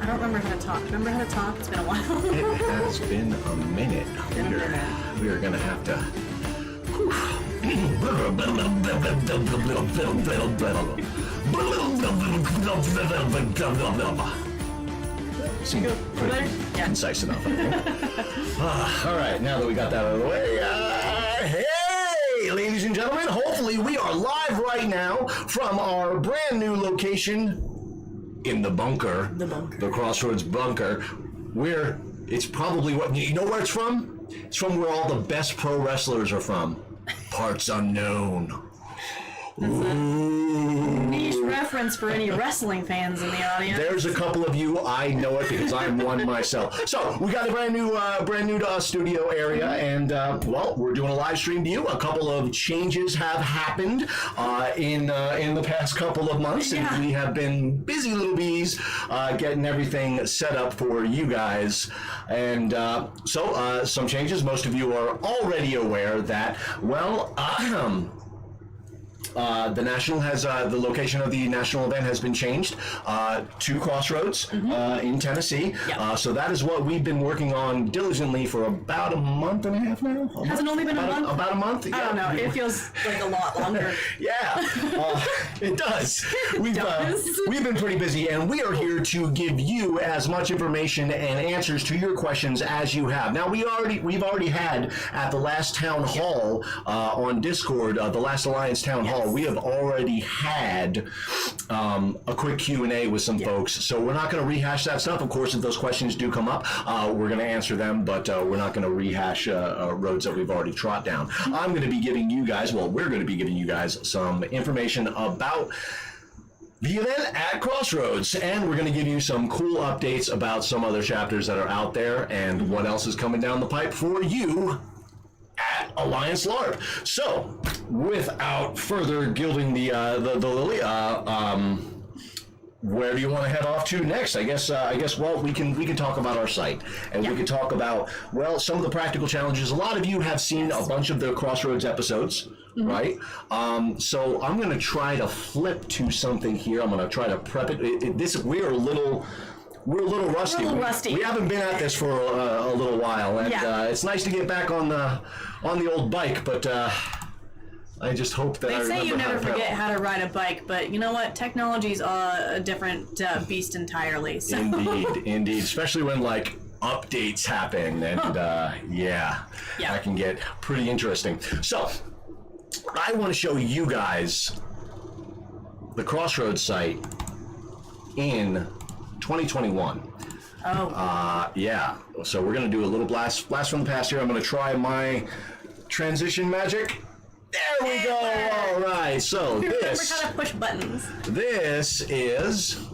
I don't remember how to talk. Remember how to talk? It's been a while. It has been a minute. We are going to have to... Seems pretty concise enough, I think. All right, now that we got that out of the way, hey, ladies and gentlemen, hopefully we are live right now from our brand new location in the bunker. The Crossroads bunker, where it's probably what, you know where it's from? It's from where all the best pro wrestlers are from. Parts unknown. That's a niche reference for any wrestling fans in the audience. There's a couple of you, I know it because I'm one myself. So we got a brand new to us studio area, and well, we're doing a live stream to you. A couple of changes have happened in the past couple of months, and we have been busy little bees getting everything set up for you guys. And so some changes. Most of you are already aware that, well, the national has the location of the national event has been changed to Crossroads in Tennessee. Yep. So that is what we've been working on diligently for about a month and a half now. Has it only been a month? About a month. I don't know. It feels like a lot longer. Yeah, it does. We've been pretty busy, and we are here to give you as much information and answers to your questions as you have. Now we've already had at the last town hall on Discord, the last Alliance town hall. We have already had a quick Q&A with some folks, so we're not going to rehash that stuff. Of course, if those questions do come up, we're going to answer them, but we're not going to rehash roads that we've already trot down. I'm going to be giving you guys, well, we're going to be giving you guys some information about the event at Crossroads, and we're going to give you some cool updates about some other chapters that are out there and what else is coming down the pipe for you at Alliance Larp. So, without further gilding the lily, where do you want to head off to next? I guess well, we can talk about our site, and we can talk about, well, some of the practical challenges. A lot of you have seen a bunch of the Crossroads episodes, right? So I'm going to try to flip to something here. I'm going to try to prep it. We're a little rusty. We haven't been at this for a little while, and it's nice to get back on the old bike, but I just hope that I remember. They say you never forget how to ride a bike, but you know what? Technology's a different beast entirely. So. Indeed, especially when like updates happen, and that can get pretty interesting. So I want to show you guys the Crossroads site in 2021. So we're going to do a little blast from the past here. I'm going to try my transition magic. There we go. All right. So remember how to push buttons. This is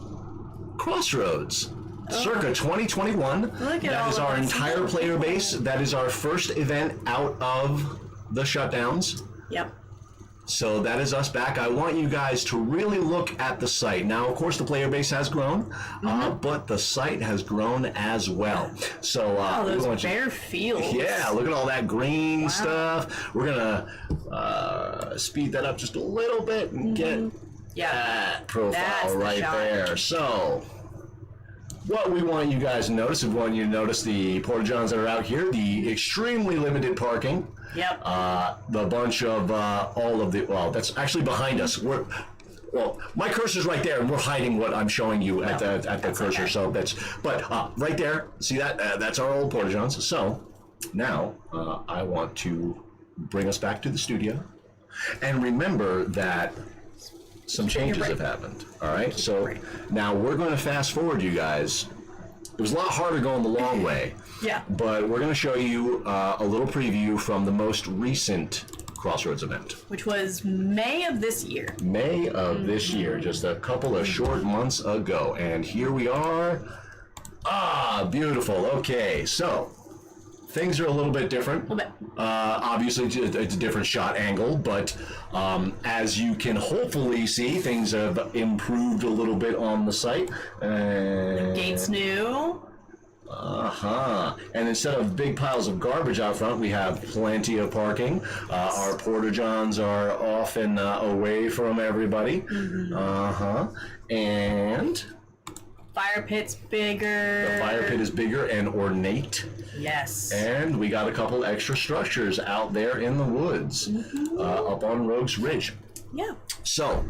Crossroads. Circa 2021. That is our entire player base. That is our first event out of the shutdowns. Yep. So that is us back. I want you guys to really look at the site. Now, of course, the player base has grown, but the site has grown as well. So, those bare fields. Yeah, look at all that green stuff. We're gonna speed that up just a little bit and get that profile right there. So, what we want you guys to notice, we want you to notice the porta-johns that are out here, the extremely limited parking. Yep. The bunch of all of the, well, that's actually behind us. My cursor's right there, and we're hiding what I'm showing you at the cursor. Okay. So that's, but right there, see that? That's our old porta-johns. So now I want to bring us back to the studio, and remember that some changes have happened. All right. So now we're going to fast forward, you guys. It was a lot harder going the long way. Yeah. But we're going to show you a little preview from the most recent Crossroads event. Which was May of this year. May of this year, just a couple of short months ago. And here we are. Beautiful. Okay, so things are a little bit different. A little bit. Obviously, it's a different shot angle, but as you can hopefully see, things have improved a little bit on the site. The gate's new. And instead of big piles of garbage out front, we have plenty of parking. Our porta-johns are off and away from everybody. And Fire pit's bigger. The fire pit is bigger and ornate. Yes. And we got a couple extra structures out there in the woods, up on Rogues Ridge. Yeah. So,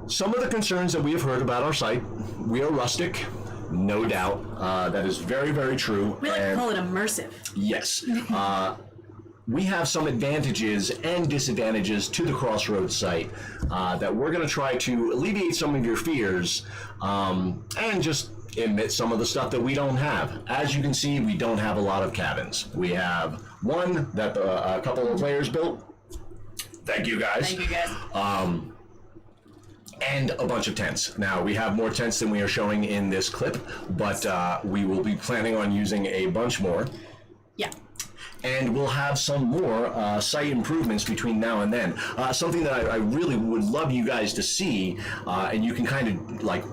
some of the concerns that we have heard about our site, we are rustic, no doubt. That is very, very true. We like to call it immersive. Yes. We have some advantages and disadvantages to the Crossroads site that we're going to try to alleviate some of your fears and just admit some of the stuff that we don't have. As you can see, we don't have a lot of cabins. We have one that a couple of players built. Thank you guys. Thank you guys. And a bunch of tents. Now, we have more tents than we are showing in this clip, but we will be planning on using a bunch more. Yeah. And we'll have some more site improvements between now and then. Something that I really would love you guys to see, and you can kind of, like,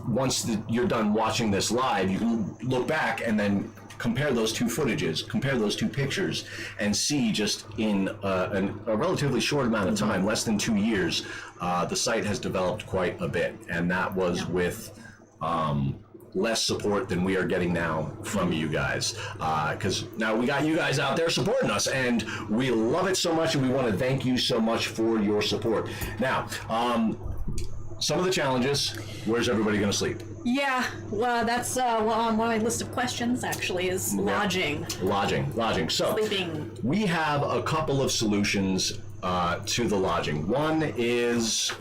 once you're done watching this live, you can look back and then compare those two footages, compare those two pictures, and see just in a relatively short amount of time, less than 2 years, the site has developed quite a bit. And that was with less support than we are getting now from you guys, because now we got you guys out there supporting us, and we love it so much, and we want to thank you so much for your support. Now, some of the challenges, where's everybody going to sleep? Yeah, well, that's on one of my list of questions, actually, is lodging. Lodging. So, Sleeping. we have a couple of solutions to the lodging. One is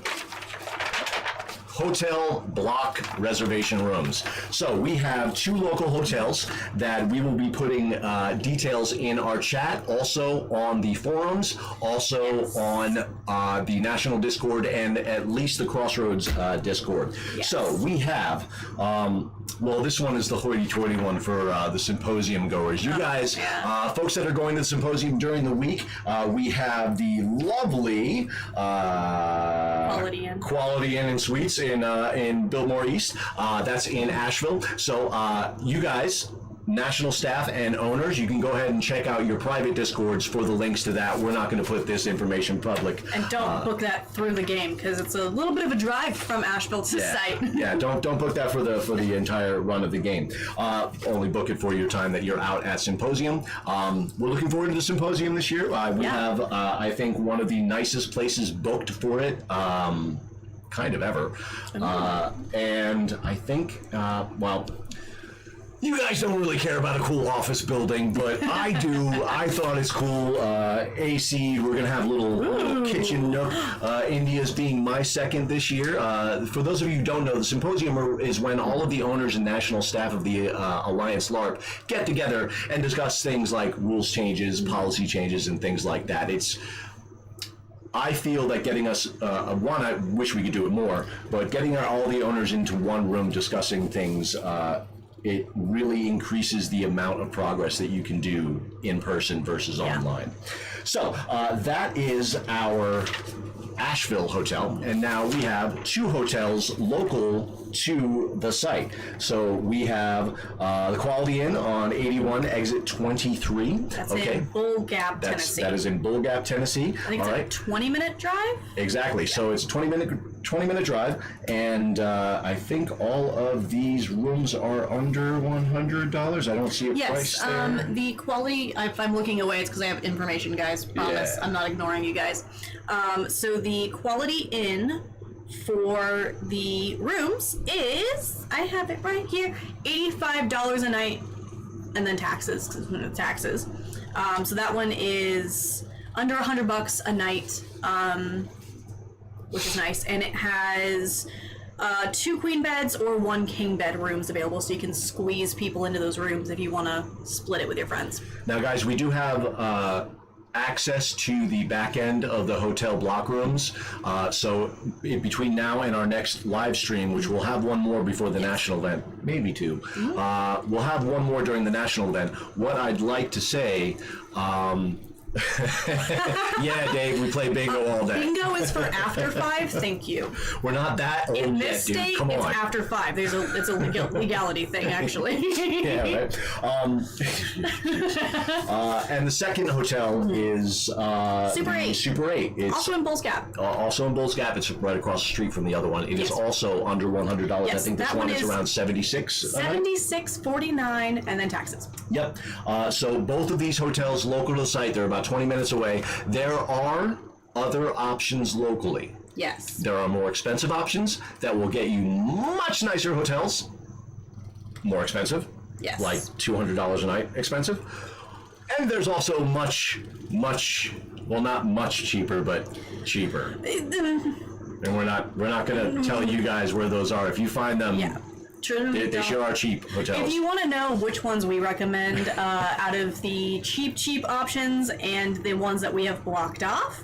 hotel block reservation rooms. So we have 2 local hotels that we will be putting details in our chat, also on the forums, also on the National Discord, and at least the Crossroads Discord. Yes. So we have, well, this one is the hoity-toity one for the symposium goers. You guys, folks that are going to the symposium during the week, we have the lovely Quality Inn and Suites in Biltmore East. That's in Asheville. So you guys, national staff and owners, you can go ahead and check out your private Discords for the links to that. We're not going to put this information public. And don't book that through the game, because it's a little bit of a drive from Asheville to site. Yeah, don't book that for the entire run of the game. Only book it for your time that you're out at Symposium. We're looking forward to the Symposium this year. We have, I think, one of the nicest places booked for it. Kind of ever. And I think, well, you guys don't really care about a cool office building, but I do. I thought it's cool. AC, we're going to have a little kitchen nook. India's being my second this year. For those of you who don't know, the Symposium is when all of the owners and national staff of the Alliance Larp get together and discuss things like rules changes, policy changes, and things like that. I feel that getting us, one, I wish we could do it more, but getting all the owners into one room discussing things, it really increases the amount of progress that you can do in person versus online. So that is our Asheville hotel, and now we have 2 hotels local to the site. So we have the Quality Inn on 81 exit 23. That's in Bull Gap, Tennessee. That is in Bull Gap, Tennessee. I think it's a 20-minute drive. Exactly. So it's a 20-minute drive, and I think all of these rooms are under $100. I don't see a price there. The quality, if I'm looking away, it's because I have information, guys. Promise. I'm not ignoring you guys. So the Quality Inn for the rooms is, I have it right here, $85 a night, and then taxes. So that one is under $100 a night, which is nice, and it has 2 queen beds or 1 king bed rooms available, so you can squeeze people into those rooms if you want to split it with your friends. Now, guys, we do have access to the back end of the hotel block rooms. So between now and our next live stream, which we'll have one more before the national event, maybe 2, we'll have one more during the national event. What I'd like to say Yeah, Dave, we play bingo all day. Bingo is for after 5. Thank you. We're not that old In yet, this dude. state, Come it's on. after 5. It's a legality thing, actually. Yeah, right. And the second hotel is Super 8. Super 8. It's Also in Bulls Gap. also in Bulls Gap. It's right across the street from the other one. It is Yes. also under $100. I Yes, think this that one one is is around 76. $76.49 and then taxes. Yep. So both of these hotels local to the site, they're about 20 minutes away. There are other options locally. Yes. There are more expensive options that will get you much nicer hotels. More expensive. Yes. Like $200 a night expensive. And there's also much, well, not much cheaper, but cheaper. And we're not going to tell you guys where those are. If you find them, Yeah. they sure are cheap hotels. If you want to know which ones we recommend out of the cheap options and the ones that we have blocked off,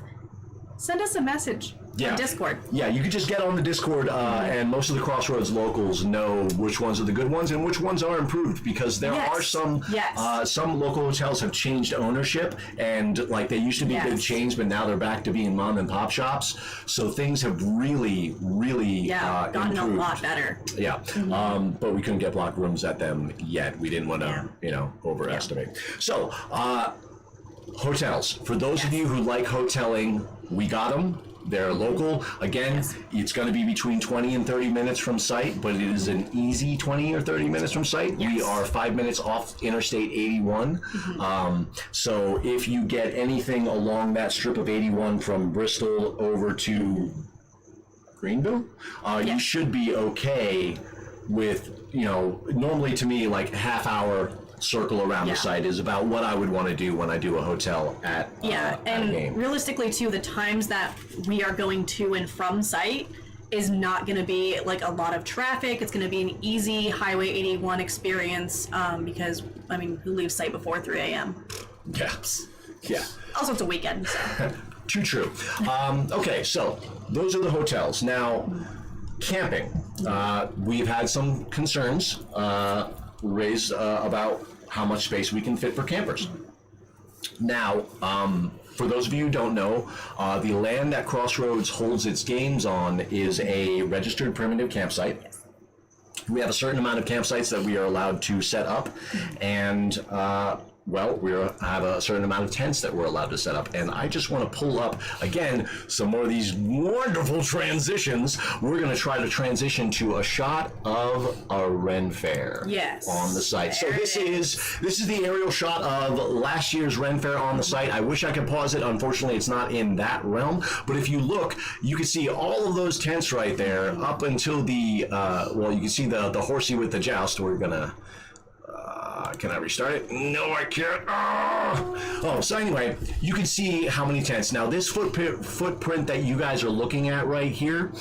send us a message on Discord. Yeah, you could just get on the Discord, and most of the Crossroads locals know which ones are the good ones and which ones are improved, because there are some local hotels have changed ownership, and like they used to be big chains, but now they're back to being mom and pop shops. So things have really gotten improved. a lot better. Yeah, but we couldn't get block rooms at them yet. We didn't want to, overestimate. So, hotels. For those of you who like hoteling, we got them. They're local. Again, it's going to be between 20 and 30 minutes from site, but it is an easy 20 or 30 minutes from site. Yes. We are 5 minutes off Interstate 81. So if you get anything along that strip of 81 from Bristol over to Greenville, you should be okay with, normally to me, like half-hour circle around the site is about what I would want to do when I do a hotel at at a game. Realistically too, the times that we are going to and from site is not going to be like a lot of traffic. It's going to be an easy Highway 81 experience because who leaves site before 3 a.m. Yeah. Also, it's a weekend. So. Too true. Okay, so those are the hotels. Now, camping. We've had some concerns raised about how much space we can fit for campers. Now, for those of you who don't know, the land that Crossroads holds its games on is a registered primitive campsite. We have a certain amount of campsites that we are allowed to set up, and we have a certain amount of tents that we're allowed to set up. And I just want to pull up, again, some more of these wonderful transitions. We're going to try to transition to a shot of a Ren Fair on the site. So this is the aerial shot of last year's Ren Fair on the site. I wish I could pause it. Unfortunately, it's not in that realm. But if you look, you can see all of those tents right there up until the, you can see the horsey with the joust. We're going to... can I restart it? No, I can't. So anyway, you can see how many tents. Now, this footprint that you guys are looking at right here,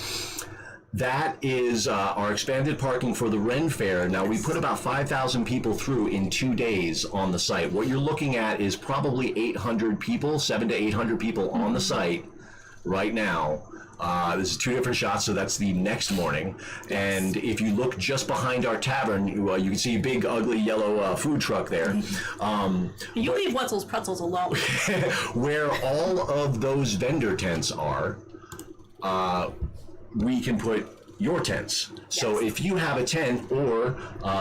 that is our expanded parking for the Ren Fair. Now, we put about 5,000 people through in 2 days on the site. What you're looking at is probably 800 people, 700 to 800 people on the site right now. This is two different shots, so that's the next morning. And if you look just behind our tavern, you can see a big, ugly, yellow food truck there. You leave Wetzel's Pretzels alone. Where all of those vendor tents are, we can put your tents. So if you have a tent or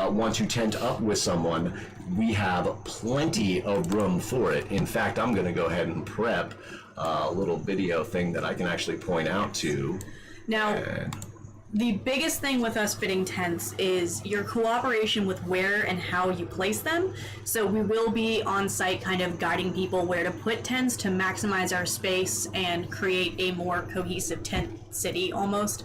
want to tent up with someone, we have plenty of room for it. In fact, I'm going to go ahead and prep a little video thing that I can actually point out to. Now, the biggest thing with us fitting tents is your cooperation with where and how you place them. So we will be on site kind of guiding people where to put tents to maximize our space and create a more cohesive tent city almost,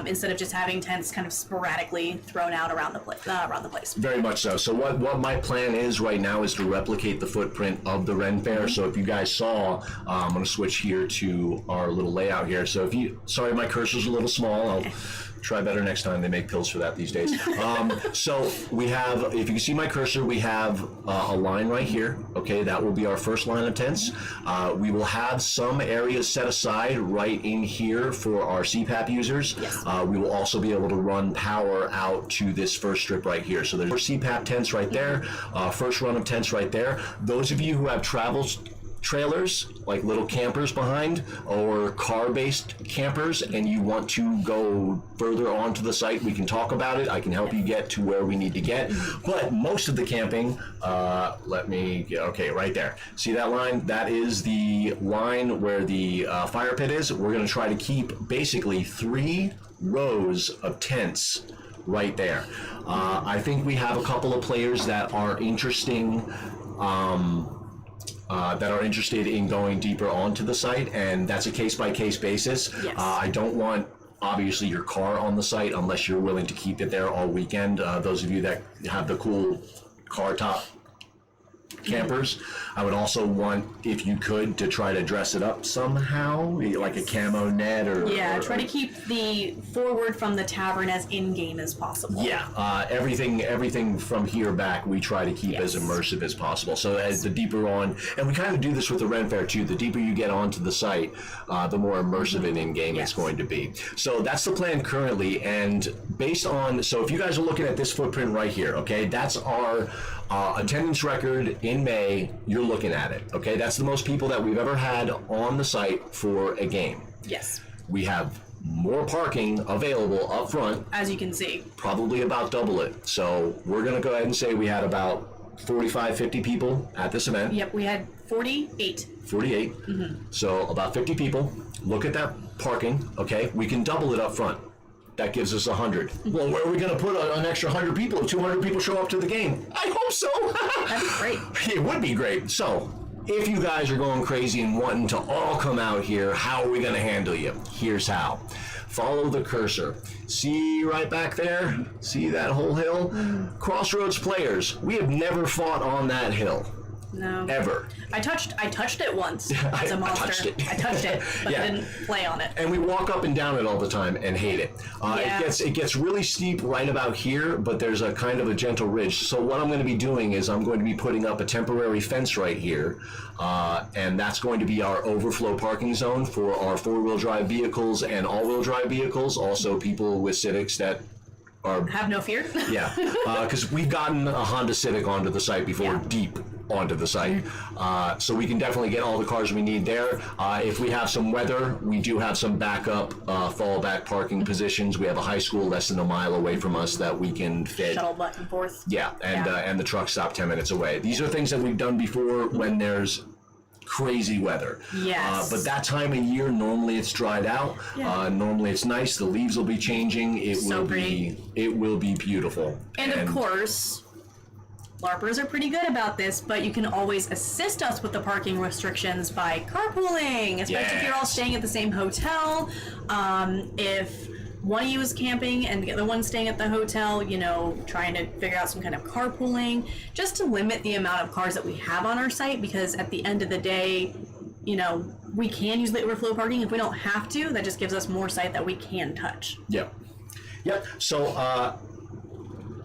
instead of just having tents kind of sporadically thrown out around the place. Very much so. So what my plan is right now is to replicate the footprint of the Ren Fair. So if you guys saw, I'm going to switch here to our little layout here. So sorry, my cursor's a little small. I'll try better next time. They make pills for that these days. So we have, if you can see my cursor, we have a line right here. Okay, that will be our first line of tents. We will have some areas set aside right in here for our CPAP users. We will also be able to run power out to this first strip right here. So there's CPAP tents right there, first run of tents right there. Those of you who have travel trailers, like little campers behind, or car-based campers, and you want to go further onto the site, we can talk about it. I can help you get to where we need to get. But most of the camping, okay, right there. See that line? That is the line where the fire pit is. We're going to try to keep basically 3 rows of tents right there. I think we have a couple of players that are interested in going deeper onto the site, and that's a case-by-case basis. Yes. I don't want, obviously, your car on the site unless you're willing to keep it there all weekend. Those of you that have the cool car top campers, I would also want, if you could, to try to dress it up somehow, like a camo net or try to keep the forward from the tavern as in-game as possible. Everything from here back we try to keep as immersive as possible. So as the deeper on, and we kind of do this with the Ren Fair too, the deeper you get onto the site, the more immersive and in-game it's going to be. So that's the plan currently, and based on, so if you guys are looking at this footprint right here, okay, that's our attendance record in May. You're looking at it, okay? That's the most people that we've ever had on the site for a game. Yes. We have more parking available up front. As you can see. Probably about double it. So we're going to go ahead and say we had about 45, 50 people at this event. Yep, we had 48. 48. So about 50 people. Look at that parking, okay? We can double it up front. That gives us 100. Well, where are we going to put an extra 100 people if 200 people show up to the game? I hope so. That'd be great. It would be great. So, if you guys are going crazy and wanting to all come out here, how are we going to handle you? Here's how. Follow the cursor. See right back there? See that whole hill? Crossroads players, we have never fought on that hill. No. Ever. I touched it once as a monster. I touched it, but didn't play on it. And we walk up and down it all the time and hate it. It gets really steep right about here, but there's a kind of a gentle ridge. So what I'm going to be doing is I'm going to be putting up a temporary fence right here, and that's going to be our overflow parking zone for our 4-wheel drive vehicles and all-wheel drive vehicles. Also, people with Civics that have no fear. Because we've gotten a Honda Civic onto the site before, deep onto the site. So we can definitely get all the cars we need there. If we have some weather, we do have some backup fallback parking positions. We have a high school less than a mile away from us that we can fit. Shuttle back and forth. And the truck stop 10 minutes away. These are things that we've done before when there's crazy weather. Yes. But that time of year, normally it's dried out. Normally it's nice. The leaves will be changing. It will be beautiful. And of course, LARPers are pretty good about this, but you can always assist us with the parking restrictions by carpooling, especially if you're all staying at the same hotel. If one of you is camping and the other one staying at the hotel, trying to figure out some kind of carpooling, just to limit the amount of cars that we have on our site, because at the end of the day, we can use the overflow parking. If we don't have to, that just gives us more site that we can touch. Yep. So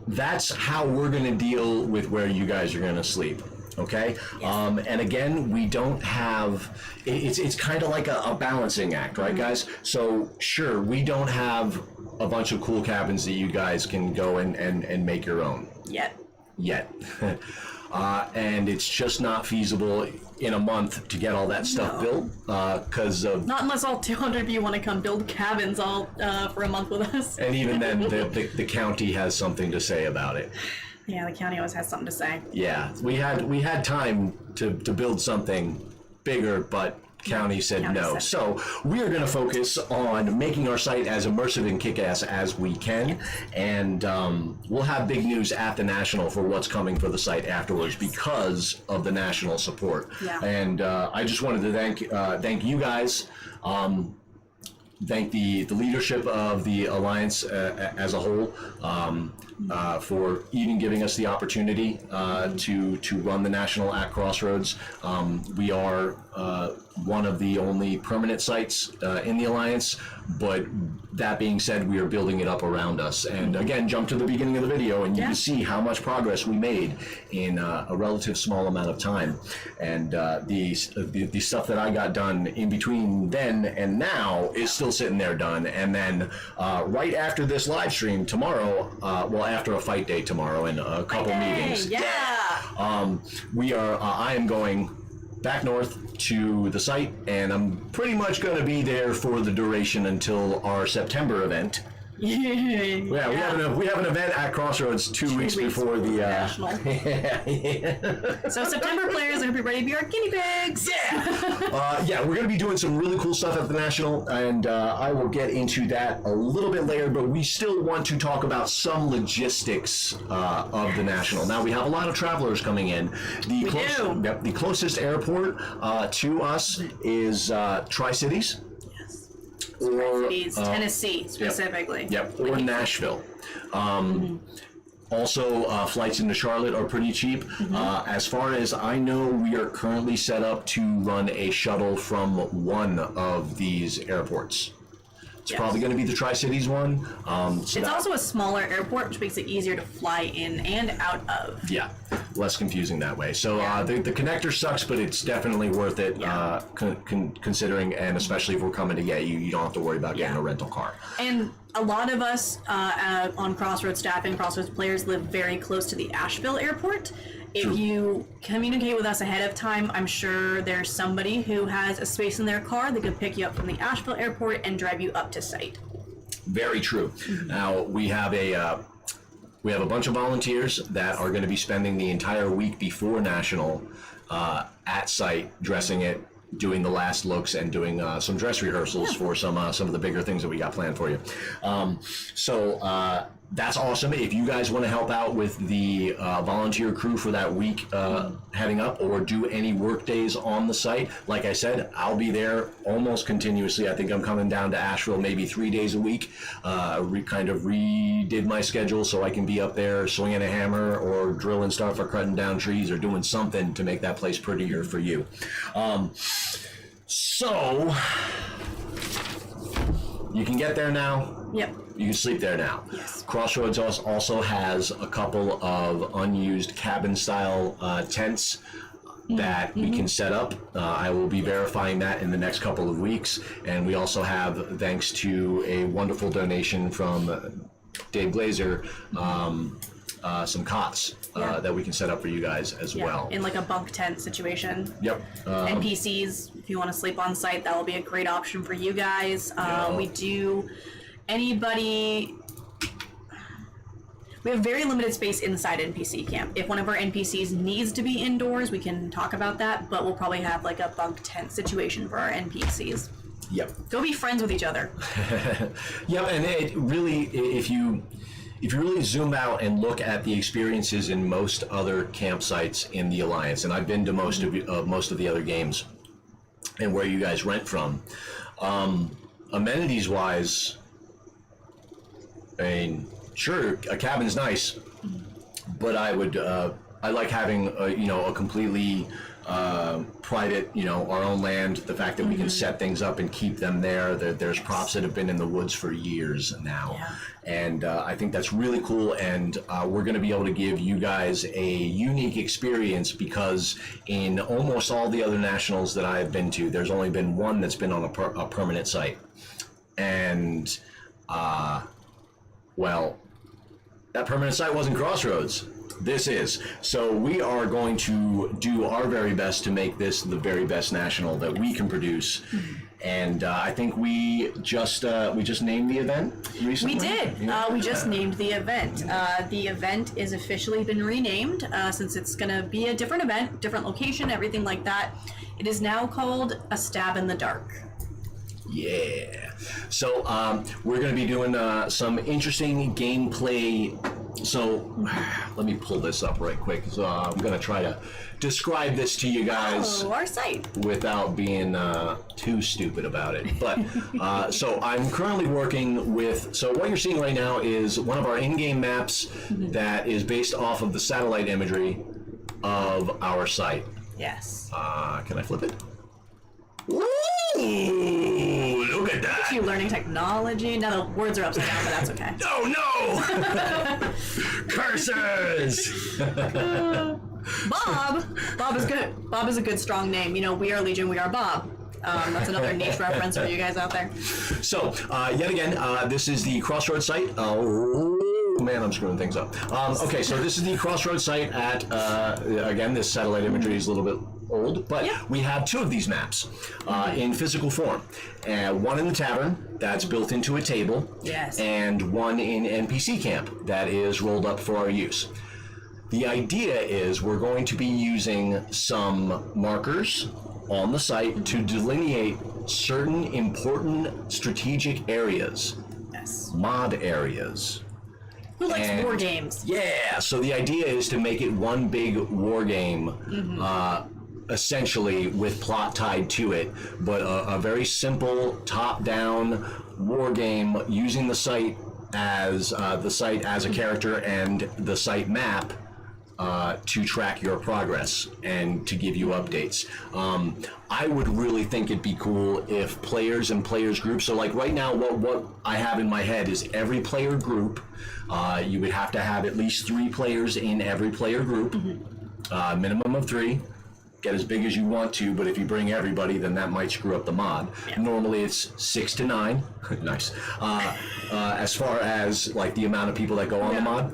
that's how we're going to deal with where you guys are going to sleep. Okay. Yes. And again, we don't have. It's kind of like a balancing act, right, guys? So sure, we don't have a bunch of cool cabins that you guys can go and make your own. Yet. And it's just not feasible in a month to get all that stuff built because of... Not unless all 200 of you want to come build cabins all for a month with us. And even then, the county has something to say about it. Yeah, the county always has something to say. Yeah, we had time to build something bigger, but county said no. So we are going to focus on making our site as immersive and kick-ass as we can, and we'll have big news at the National for what's coming for the site afterwards because of the national support. Yeah. And I just wanted to thank you guys. Thank the leadership of the Alliance as a whole for even giving us the opportunity to run the National at Crossroads. We are one of the only permanent sites in the Alliance, but that being said, we are building it up around us. And again, jump to the beginning of the video and you can see how much progress we made in a relative small amount of time. And the stuff that I got done in between then and now is still sitting there done. And then right after this live stream tomorrow, after a fight day tomorrow and a couple meetings. Yeah. I am going back north to the site, and I'm pretty much going to be there for the duration until our September event. Yeah, we have an event at Crossroads 2 weeks before the national. So September players are gonna be ready to be our guinea pigs. Yeah, we're gonna be doing some really cool stuff at the national, and I will get into that a little bit later. But we still want to talk about some logistics of the national. Now we have a lot of travelers coming in. The closest airport to us is Tri-Cities. Or Tennessee specifically. Yep, or Nashville. Also, flights into Charlotte are pretty cheap. As far as I know, we are currently set up to run a shuttle from one of these airports. It's probably going to be the Tri-Cities one. It's also a smaller airport, which makes it easier to fly in and out of. Yeah, less confusing that way. So the connector sucks, but it's definitely worth it considering, and especially if we're coming to get you, you don't have to worry about getting a rental car. And a lot of us on Crossroads staff and Crossroads players live very close to the Asheville airport. If you communicate with us ahead of time, I'm sure there's somebody who has a space in their car that could pick you up from the Asheville airport and drive you up to site. Very true. Now we have a bunch of volunteers that are going to be spending the entire week before National at site, dressing it, doing the last looks, and doing some dress rehearsals for some of the bigger things that we got planned for you. That's awesome. If you guys want to help out with the volunteer crew for that week heading up, or do any work days on the site, like I said, I'll be there almost continuously. I think I'm coming down to Asheville maybe 3 days a week. Kind of redid my schedule so I can be up there swinging a hammer or drilling stuff or cutting down trees or doing something to make that place prettier for you. So you can get there now. Yep. You can sleep there now. Yes. Crossroads also has a couple of unused cabin-style tents that we can set up. I will be verifying that in the next couple of weeks. And we also have, thanks to a wonderful donation from Dave Glazer, some cots that we can set up for you guys as well. In like a bunk tent situation. Yep. NPCs, if you want to sleep on site, that will be a great option for you guys. We do... We have very limited space inside NPC camp. If one of our NPCs needs to be indoors, we can talk about that, but we'll probably have like a bunk tent situation for our NPCs. Yep. Go be friends with each other. Yep, and it really, if you really zoom out and look at the experiences in most other campsites in the Alliance, and I've been to most of the other games, and where you guys rent from, amenities-wise, I mean, sure, a cabin's nice, but I like having a completely private, our own land. The fact that we can set things up and keep them there. There's props that have been in the woods for years now, and I think that's really cool. And we're going to be able to give you guys a unique experience, because in almost all the other nationals that I've been to, there's only been one that's been on a permanent site, and well, that permanent site wasn't Crossroads. This is. So we are going to do our very best to make this the very best national that we can produce. And I think we just named the event recently. We did. We just named the event. The event is officially been renamed since it's going to be a different event, different location, everything like that. It is now called A Stab in the Dark. Yeah. So we're going to be doing some interesting gameplay. So let me pull this up right quick. So I'm going to try to describe this to you guys our site without being too stupid about it. But so I'm currently working with. So what you're seeing right now is one of our in-game maps that is based off of the satellite imagery of our site. Yes. Can I flip it? Ooh, look at that! Look at you learning technology. Now the words are upside down, but that's okay. Oh no! Cursors! Bob is good. Bob is a good, strong name. We are Legion, we are Bob. That's another niche reference for you guys out there. So, yet again, this is the Crossroads site. Oh man, I'm screwing things up. Okay, so this is the Crossroads site at, again, this satellite imagery is a little bit old, but we have 2 of these maps in physical form. One in the tavern that's built into a table, and one in NPC camp that is rolled up for our use. The idea is we're going to be using some markers on the site to delineate certain important strategic areas, mod areas. Who likes war games? Yeah, so the idea is to make it one big war game, essentially with plot tied to it, but a very simple top-down war game using the site as a character and the site map to track your progress and to give you updates. I would really think it'd be cool if players and players groups, so like right now what I have in my head is every player group, you would have to have at least 3 players in every player group, minimum of 3. Get as big as you want to, but if you bring everybody, then that might screw up the mod. Normally it's 6 to 9. Nice. As far as like the amount of people that go on the mod.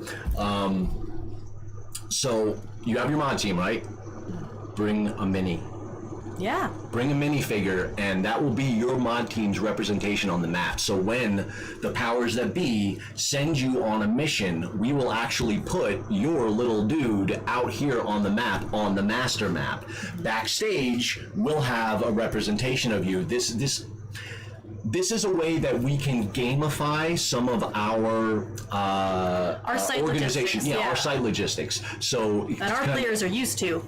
So you have your mod team, right? Bring a mini. Yeah. Bring a minifigure, and that will be your mod team's representation on the map. So when the powers that be send you on a mission, we will actually put your little dude out here on the map, on the master map. Backstage, we'll have a representation of you. This is a way that we can gamify some of our site organization, logistics, our site logistics. So that our players are used to.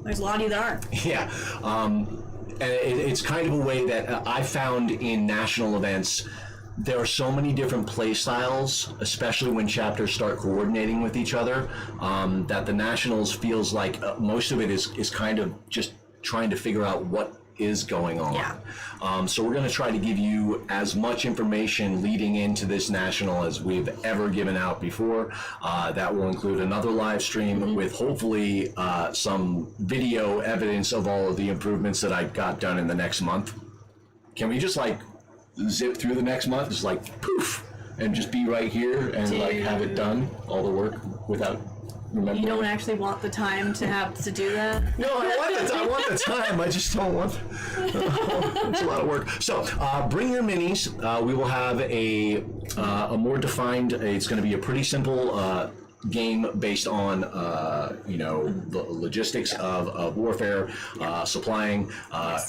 There's a lot of you that aren't. Yeah, and it's kind of a way that I found in national events. There are so many different play styles, especially when chapters start coordinating with each other, that the nationals feels like most of it is kind of just trying to figure out what is going on. So we're going to try to give you as much information leading into this national as we've ever given out before. That will include another live stream with hopefully some video evidence of all of the improvements that I got done in the next month. Can we just like zip through the next month, just like poof, and just be right here and like have it done, all the work without remembering? You don't actually want the time to have to do that? No, I want the time. I just don't want. It's a lot of work. So bring your minis. We will have a more defined. It's going to be a pretty simple game based on the logistics of warfare, supplying,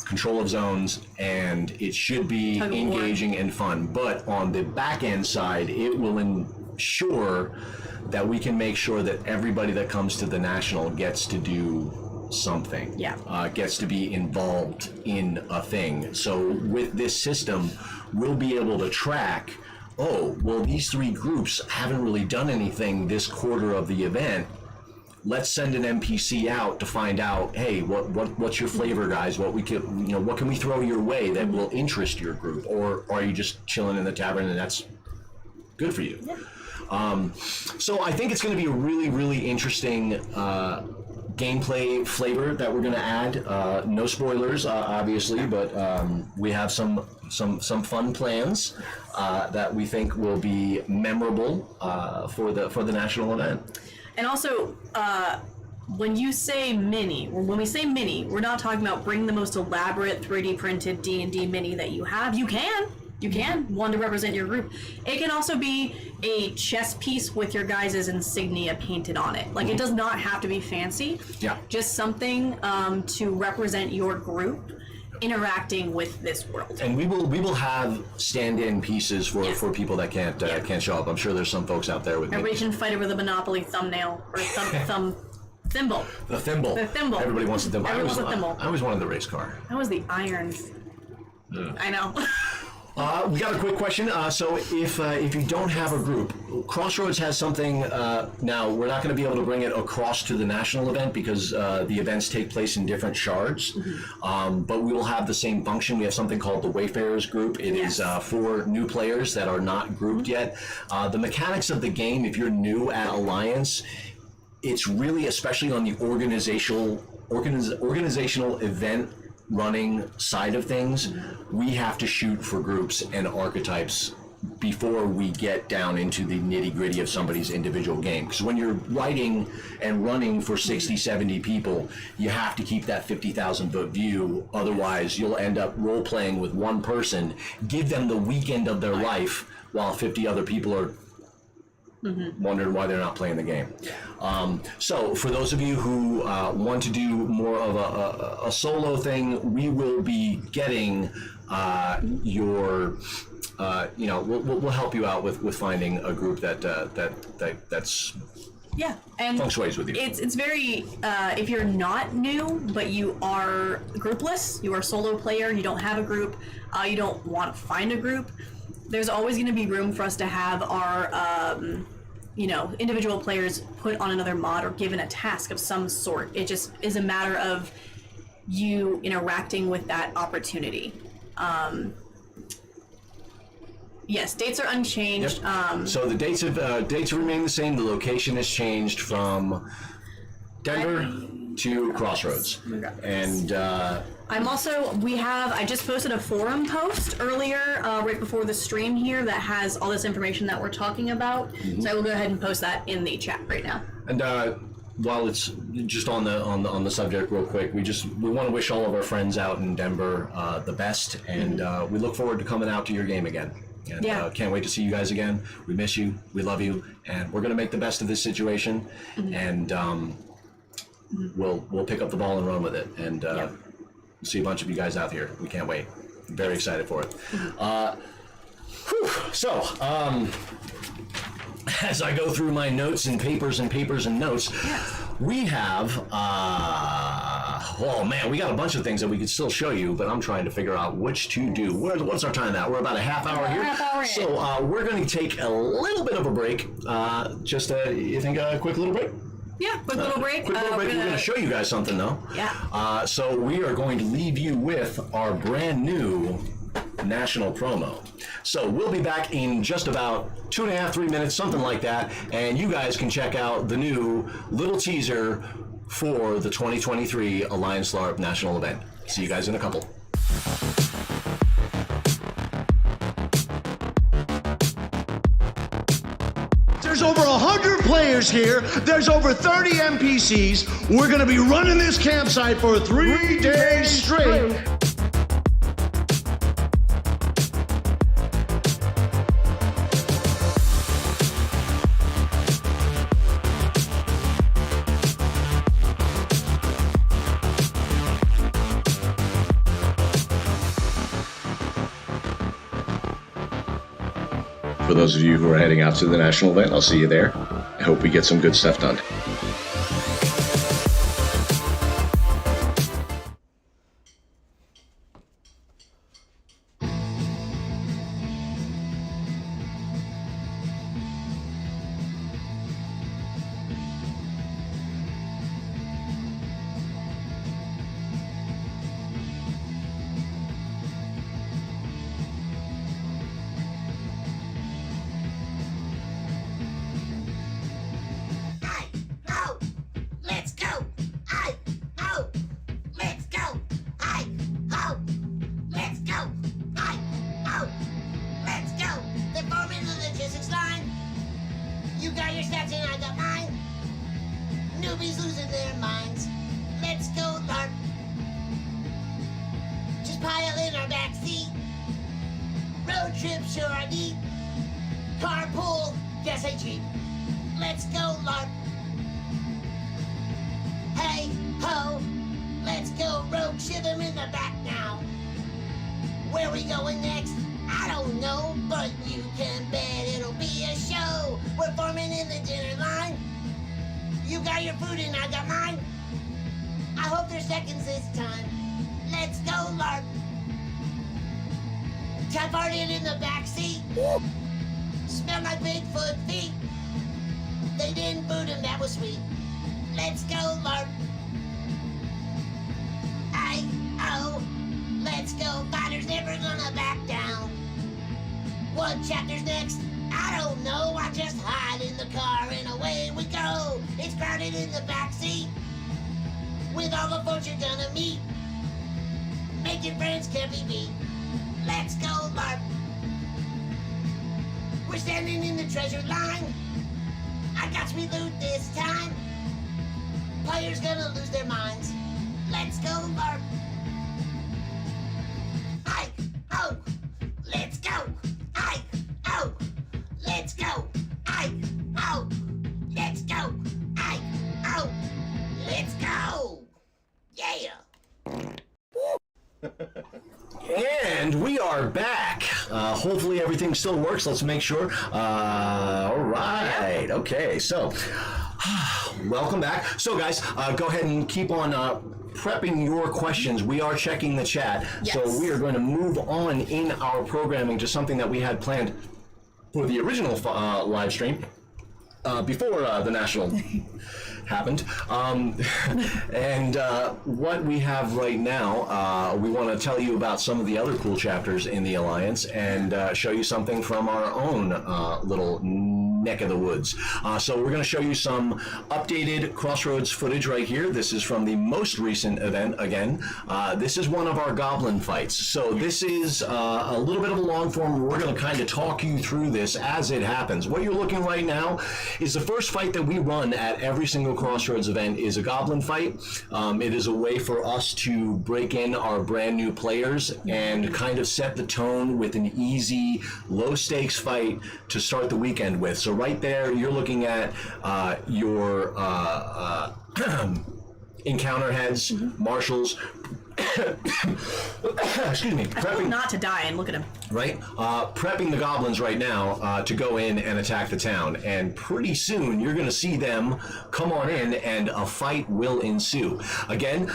control of zones, and it should be engaging and fun. But on the back end side, it will ensure that we can make sure that everybody that comes to the national gets to do something, gets to be involved in a thing. So with this system, we'll be able to track, these 3 groups haven't really done anything this quarter of the event. Let's send an NPC out to find out, hey, what's your flavor, guys? What can we throw your way that will interest your group? Or are you just chilling in the tavern and that's good for you? So I think it's going to be a really, really interesting gameplay flavor that we're going to add. No spoilers, obviously, but we have some fun plans that we think will be memorable for the national event. And also, when we say mini, we're not talking about bring the most elaborate 3D printed D&D mini that you have. You can, one to represent your group. It can also be a chess piece with your guys' insignia painted on it. Like, it does not have to be fancy. Just something to represent your group interacting with this world. And we will have stand-in pieces for people that can't show up. I'm sure there's some folks out there with Everybody can fight over the Monopoly thumbnail or some thimble. The thimble. Everybody wants a thimble. Everyone wants a thimble. I always wanted the race car. That was the irons. I know. We got a quick question. So if you don't have a group, Crossroads has something. Now, we're not going to be able to bring it across to the national event because the events take place in different shards. But we will have the same function. We have something called the Wayfarers group. It is for new players that are not grouped yet. The mechanics of the game, if you're new at Alliance, it's really, especially on the organizational event running side of things, we have to shoot for groups and archetypes before we get down into the nitty-gritty of somebody's individual game. Because when you're writing and running for 60, 70 people, you have to keep that 50,000 foot view. Otherwise, you'll end up role-playing with one person, give them the weekend of their life, while 50 other people are wondering why they're not playing the game. So for those of you who want to do more of a solo thing, we will be getting we'll help you out with finding a group that's and feng shui's with you. It's very if you're not new but you are groupless, you are a solo player, you don't have a group, you don't want to find a group, there's always going to be room for us to have our individual players put on another mod or given a task of some sort. It just is a matter of you interacting with that opportunity. Yes, dates are unchanged. Yep. So the dates remain the same. The location has changed from Denver to Crossroads. And I just posted a forum post earlier, right before the stream here, that has all this information that we're talking about. So I will go ahead and post that in the chat right now. And while it's just on the subject real quick, we want to wish all of our friends out in Denver the best, and we look forward to coming out to your game again. And can't wait to see you guys again. We miss you. We love you, and we're going to make the best of this situation. And we'll pick up the ball and run with it. And see a bunch of you guys out here. We can't wait. Very excited for it. As I go through my notes and papers and notes, we have, we got a bunch of things that we could still show you, but I'm trying to figure out which to do. What's our time at? We're about a half hour here. So we're going to take a little bit of a break. You think a quick little break? Yeah, quick little break. We're going to show you guys something, though. Yeah. So we are going to leave you with our brand new national promo. So we'll be back in just about 2.5, 3 minutes, something like that, and you guys can check out the new little teaser for the 2023 Alliance Larp national event. See you guys in a couple. There's over 100 players here. There's over 30 NPCs. We're going to be running this campsite for 3 days straight. For those of you who are heading out to the national event, I'll see you there. I hope we get some good stuff done. We're standing in the treasure line. I got me loot this time. Players gonna lose their minds. Let's go, Larp. I, oh, let's go. I, oh, let's go. I, oh, let's go. I, oh, let's go. Yeah. And we are back. Hopefully everything still works. Let's make sure. All right. Okay. So, welcome back. So, guys, go ahead and keep on prepping your questions. We are checking the chat. Yes. So we are going to move on in our programming to something that we had planned for the original live stream before the national happened. And what we have right now, we want to tell you about some of the other cool chapters in the Alliance and show you something from our own little neck of the woods. So we're going to show you some updated Crossroads footage right here. This is from the most recent event again. This is one of our goblin fights. So this is a little bit of a long form. We're going to kind of talk you through this as it happens. What you're looking right now is the first fight that we run at every single Crossroads event is a goblin fight. It is a way for us to break in our brand new players and kind of set the tone with an easy, low stakes fight to start the weekend with. So right there, you're looking at your encounter heads, marshals. Excuse me. I told him not to die, and look at him. Right? Prepping the goblins right now to go in and attack the town. And pretty soon, you're going to see them come on in, and a fight will ensue. Again,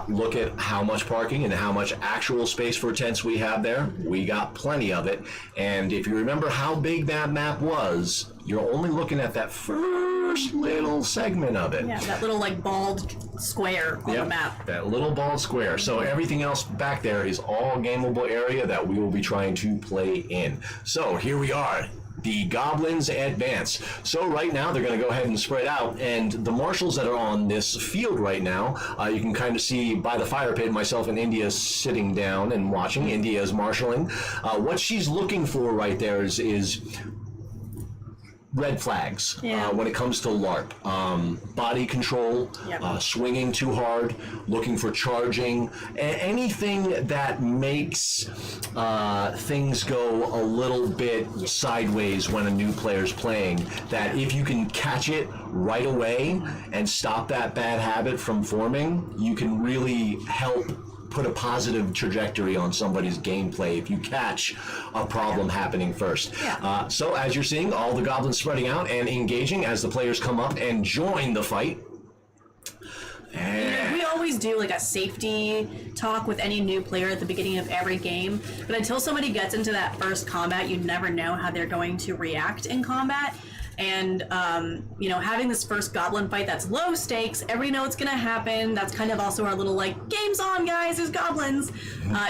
look at how much parking and how much actual space for tents we have there. We got plenty of it. And if you remember how big that map was, you're only looking at that first little segment of it. Yeah, that little like bald square on the map. That little bald square. So everything else back there is all gameable area that we will be trying to play in. So here we are. The goblins advance. So right now they're going to go ahead and spread out, and the marshals that are on this field right now, you can kind of see by the fire pit, myself and India sitting down and watching. India is marshaling. What she's looking for right there is red flags when it comes to Larp. Body control, swinging too hard, looking for charging, anything that makes things go a little bit sideways when a new player's playing, that if you can catch it right away and stop that bad habit from forming, you can really help put a positive trajectory on somebody's gameplay if you catch a problem happening first. So as you're seeing, all the goblins spreading out and engaging as the players come up and join the fight. We always do like a safety talk with any new player at the beginning of every game, but until somebody gets into that first combat, you never know how they're going to react in combat. And, you know, having this first goblin fight that's low stakes, everybody knows what's going to happen. That's kind of also our little, like, game's on, guys, there's goblins,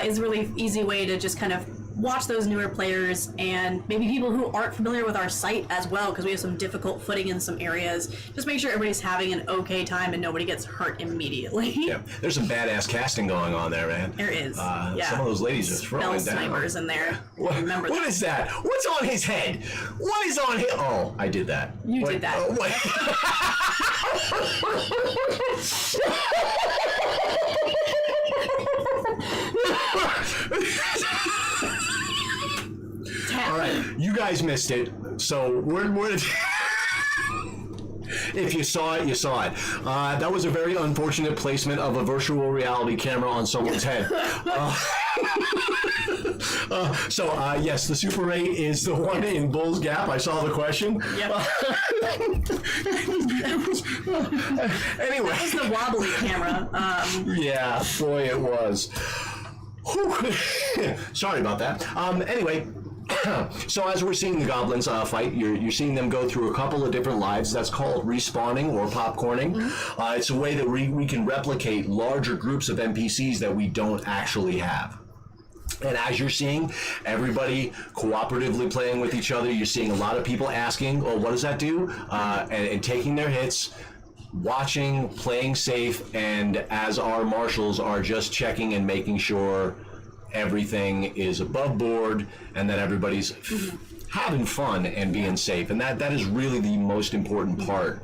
is a really easy way to just kind of watch those newer players and maybe people who aren't familiar with our site as well, because we have some difficult footing in some areas. Just make sure everybody's having an okay time and nobody gets hurt immediately. Yeah, there's some badass casting going on there, man. There is. Some of those ladies are throwing down. Snipers in there. Remember what is that? What's on his head? What is on his... Oh, I did that. You did that. Oh, what? All right, you guys missed it, so we're if you saw it, you saw it. That was a very unfortunate placement of a virtual reality camera on someone's head. Yes, the Super 8 is the one in Bull's Gap. I saw the question. Yep. Anyway. That was the wobbly camera. Yeah, boy, it was. Sorry about that. Anyway. So as we're seeing the goblins fight, you're seeing them go through a couple of different lives. That's called respawning or popcorning. It's a way that we can replicate larger groups of NPCs that we don't actually have. And as you're seeing, everybody cooperatively playing with each other. You're seeing a lot of people asking, oh, what does that do? And taking their hits, watching, playing safe, and as our marshals are just checking and making sure everything is above board and that everybody's having fun and being safe, and that is really the most important part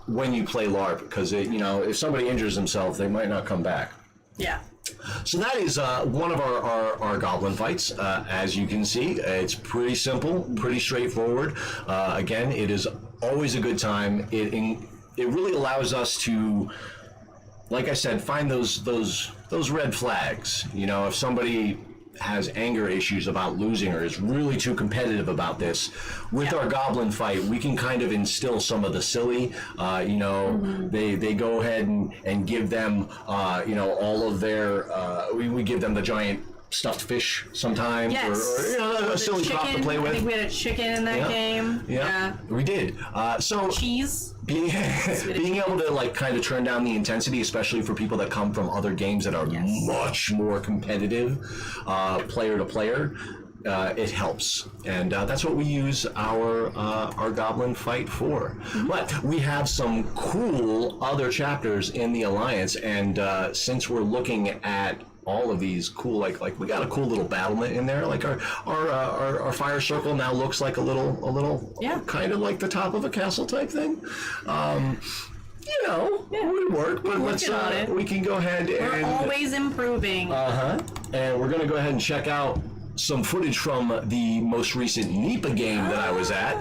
when you play LARP, because if somebody injures themselves, they might not come back. Yeah. So that is one of our goblin fights. As you can see, it's pretty simple, pretty straightforward. Again, it is always a good time. It really allows us to, like I said, find those red flags. If somebody has anger issues about losing or is really too competitive about this, with our goblin fight, we can kind of instill some of the silly. They go ahead and give them all of their we give them the giant stuffed fish sometimes, or a silly prop to play with. I think we had a chicken in that game. Yeah, we did. So cheese. Being able to kind of turn down the intensity, especially for people that come from other games that are much more competitive, player to player, it helps, and that's what we use our goblin fight for. But we have some cool other chapters in the Alliance, and since we're looking at all of these cool, like we got a cool little battlement in there. Like our fire circle now looks like a little kind of like the top of a castle type thing. Would work, but we can go ahead and... We're always improving. And we're going to go ahead and check out some footage from the most recent NEPA game that I was at.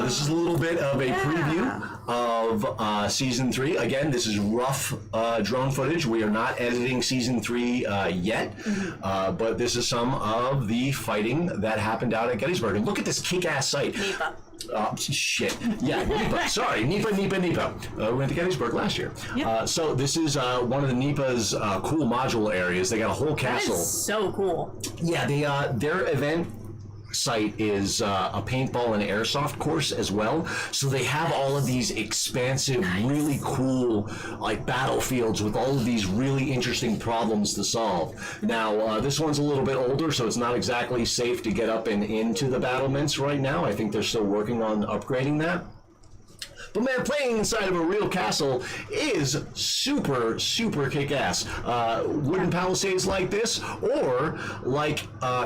This is a little bit of a preview of Season 3. Again, this is rough drone footage. We are not editing Season 3 yet, but this is some of the fighting that happened out at Gettysburg. And look at this kick-ass site. NEPA. Shit. Yeah, NEPA. Sorry, NEPA. We went to Gettysburg last year. Yep. So this is one of the NEPA's cool module areas. They got a whole castle. That is so cool. Yeah, their event site is a paintball and airsoft course as well. So they have all of these expansive, really cool battlefields with all of these really interesting problems to solve. Now, this one's a little bit older, so it's not exactly safe to get up and into the battlements right now. I think they're still working on upgrading that. But man, playing inside of a real castle is super, super kick-ass. Wooden palisades like this, or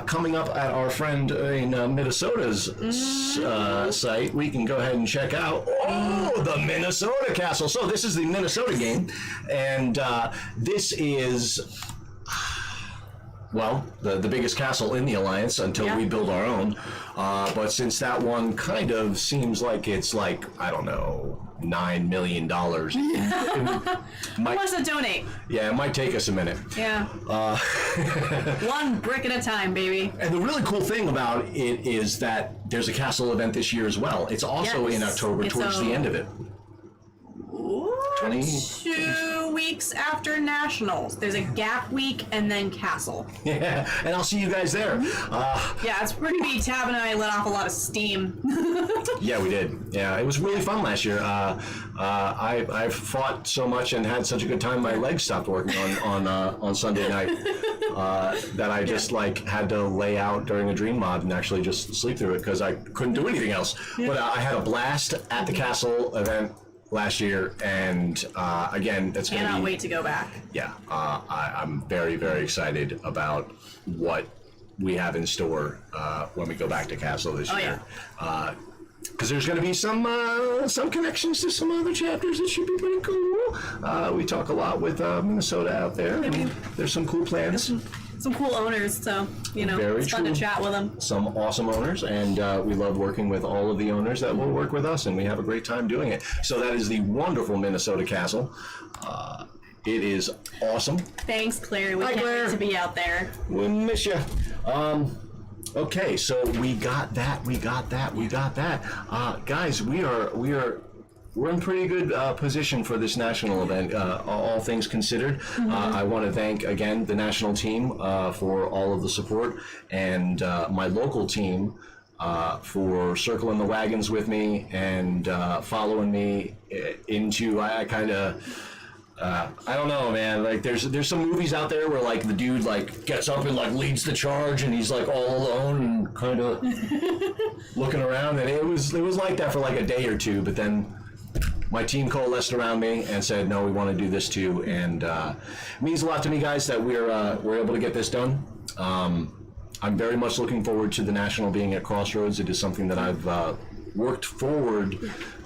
coming up at our friend in Minnesota's site, we can go ahead and check out, the Minnesota castle. So this is the Minnesota game, and this is... well, the biggest castle in the Alliance until we build our own. But since that one kind of seems like it's I don't know, $9 million. Who wants to donate? Yeah, it might take us a minute. Yeah. One brick at a time, baby. And the really cool thing about it is that there's a castle event this year as well. It's also in October, towards the end of it. 2 weeks after Nationals. There's a gap week and then Castle. Yeah, and I'll see you guys there. It's pretty neat. Tab and I let off a lot of steam. Yeah, we did. Yeah, it was really fun last year. I fought so much and had such a good time, my legs stopped working on Sunday night that I just had to lay out during a dream mod and actually just sleep through it because I couldn't do anything else. Yeah. But I had a blast at the Castle event last year, and again, that's going to be... Cannot wait to go back. Yeah, I'm very, very excited about what we have in store when we go back to Castle this year. Because there's going to be some connections to some other chapters that should be pretty cool. We talk a lot with Minnesota out there. There's some cool plans. Some cool owners, so it's fun to chat with them. Some awesome owners, and we love working with all of the owners that will work with us, and we have a great time doing it. So that is the wonderful Minnesota Castle. It is awesome. Thanks, Claire. We can't wait to be out there. We miss you. Okay, so we got that. Guys, we're in pretty good position for this national event, all things considered. I want to thank, again, the national team for all of the support, and my local team for circling the wagons with me and following me into, I don't know, man. There's some movies out there where the dude gets up and leads the charge, and he's all alone and kind of looking around, and it was like that for a day or two, but then my team coalesced around me and said, no, we want to do this too, and it means a lot to me, guys, that we're able to get this done. I'm very much looking forward to the National being at Crossroads. It is something that I've worked forward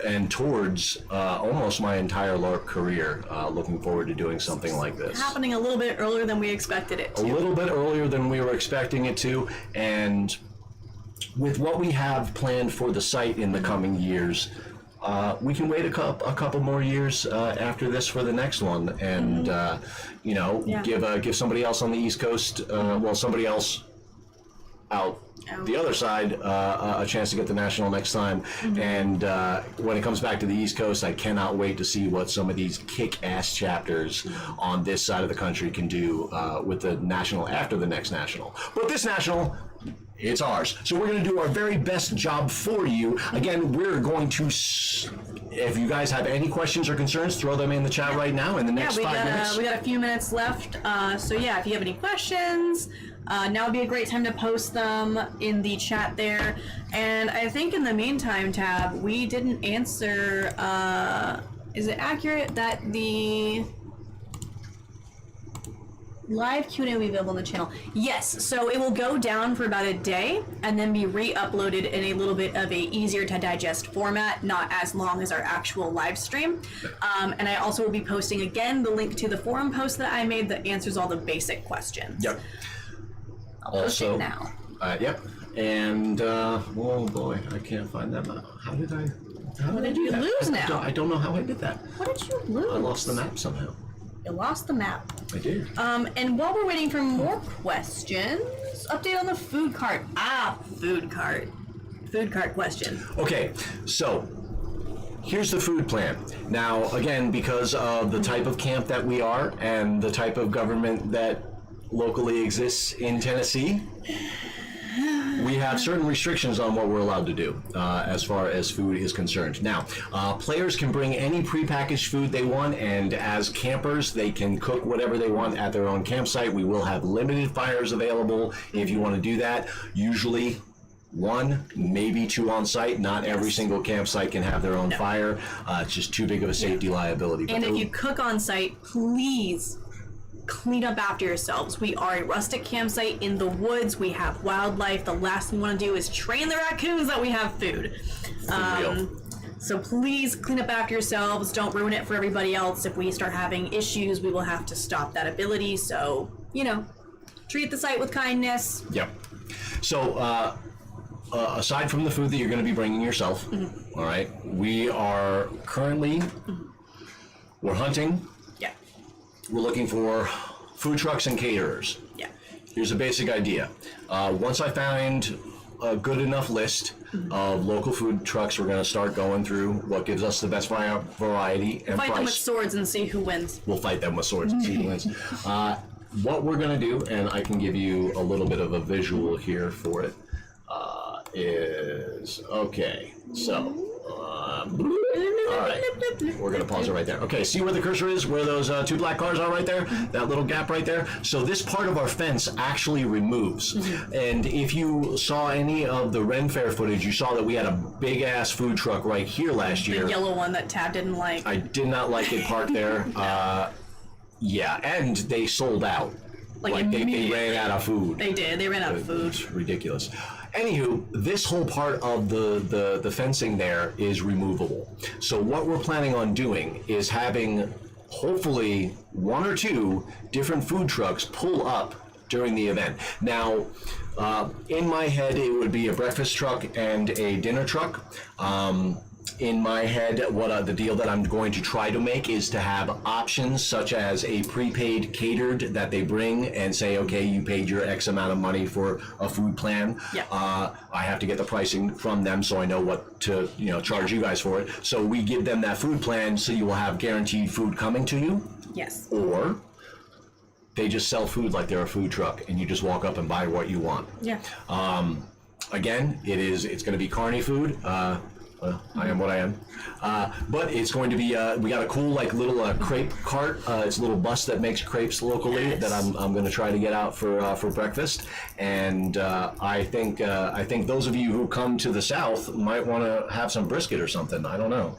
and towards almost my entire Larp career, looking forward to doing something like this. Happening a little bit earlier than we expected it to. A little bit earlier than we were expecting it to, and with what we have planned for the site in the coming years, we can wait a couple more years after this for the next one, and give somebody else on the East Coast, somebody else out the other side, a chance to get the National next time. And when it comes back to the East Coast, I cannot wait to see what some of these kick-ass chapters on this side of the country can do with the National after the next National. But this National, it's ours. So we're going to do our very best job for you. Again, we're going to, if you guys have any questions or concerns, throw them in the chat right now in the next 5 minutes. We got a few minutes left. So yeah, if you have any questions, now would be a great time to post them in the chat there. And I think in the meantime, Tab, we didn't answer, is it accurate that the live Q&A will be available on the channel? Yes, so it will go down for about a day and then be re-uploaded in a little bit of a easier to digest format, not as long as our actual live stream. And I also will be posting again the link to the forum post that I made that answers all the basic questions. Yep. I'll post it now. Yep. And oh boy, I can't find that map. How did you lose now? I don't know how I did that. What did you lose? I lost the map somehow. You lost the map. I did. And while we're waiting for more questions, update on the food cart. Food cart. Food cart question. Okay, so here's the food plan. Now, again, because of the type of camp that we are and the type of government that locally exists in Tennessee, we have certain restrictions on what we're allowed to do as far as food is concerned. Now, players can bring any prepackaged food they want, and as campers, they can cook whatever they want at their own campsite. We will have limited fires available if you want to do that. Usually 1, maybe 2 on site. Not every single campsite can have their own fire. It's just too big of a safety liability. And if you cook on site, please clean up after yourselves. We are a rustic campsite in the woods. We have wildlife. The last thing we want to do is train the raccoons that we have food. So please clean up after yourselves. Don't ruin it for everybody else. If we start having issues, we will have to stop that ability. So, treat the site with kindness. Yep. So, aside from the food that you're going to be bringing yourself, all right, we are currently, we're hunting. Yeah. We're looking for food trucks and caterers. Yeah. Here's a basic idea. Once I find a good enough list of local food trucks, we're going to start going through what gives us the best variety and Fight price. them with swords and see who wins. We'll fight them with swords and see who wins. What we're going to do, and I can give you a little bit of a visual here for it, is, okay, so, all right, we're going to pause it right there. Okay, see where the cursor is, where those 2 black cars are right there? That little gap right there? So this part of our fence actually removes. And if you saw any of the Ren Fair footage, you saw that we had a big-ass food truck right here last year. The yellow one that Tab didn't like. I did not like it parked there. Yeah, and they sold out. Like they ran out of food. They did. They ran out of food. It's ridiculous. Anywho, this whole part of the fencing there is removable. So what we're planning on doing is having hopefully 1 or 2 different food trucks pull up during the event. Now, in my head, it would be a breakfast truck and a dinner truck. In my head, the deal that I'm going to try to make is to have options such as a prepaid catered that they bring and say, okay, you paid your X amount of money for a food plan. Yeah. I have to get the pricing from them so I know what to charge you guys for it. So we give them that food plan so you will have guaranteed food coming to you. Yes. Or they just sell food like they're a food truck and you just walk up and buy what you want. Yeah. Again, it's going to be carny food. I am what I am. But it's going to be, we got a cool little crepe cart. It's a little bus that makes crepes locally that I'm going to try to get out for breakfast. And I think those of you who come to the south might want to have some brisket or something. I don't know.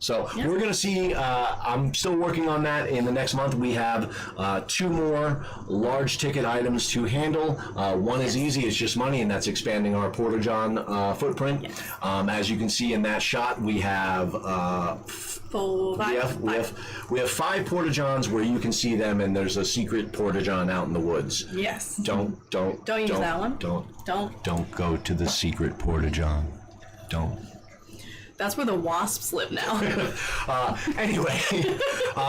So we're going to see, I'm still working on that. In the next month, we have 2 more large ticket items to handle. One is easy, it's just money, and that's expanding our Porta-John footprint. Yes. As you can see in that shot, we have we have 5 Porta-Johns where you can see them, and there's a secret Porta-John out in the woods. Yes. Don't use that one. Don't go to the secret Porta-John. Don't. That's where the wasps live now. Anyway,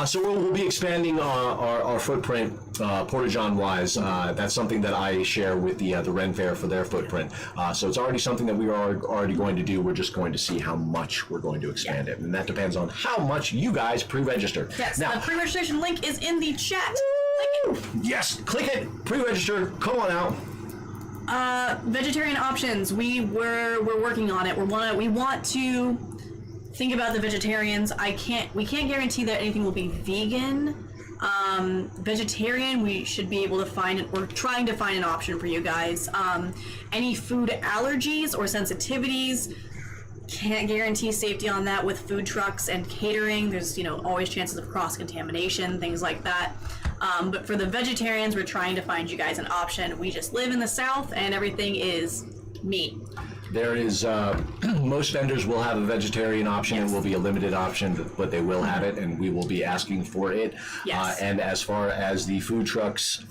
so we'll be expanding our footprint, Porta-John wise. That's something that I share with the Ren Fair for their footprint. So it's already something that we are already going to do. We're just going to see how much we're going to expand it, and that depends on how much you guys pre-register. Yes. Now, the pre-registration link is in the chat. Yes, click it. Pre-register. Come on out. Vegetarian options. We're working on it. We want to think about the vegetarians. We can't guarantee that anything will be vegan. Vegetarian, we should be able to find it. We're trying to find an option for you guys. Any food allergies or sensitivities, can't guarantee safety on that with food trucks and catering. There's always chances of cross-contamination, things like that. But for the vegetarians, we're trying to find you guys an option. We just live in the South, and everything is meat. There is, most vendors will have a vegetarian option. Yes. It will be a limited option, but they will have it, and we will be asking for it. Yes. And as far as the food trucks,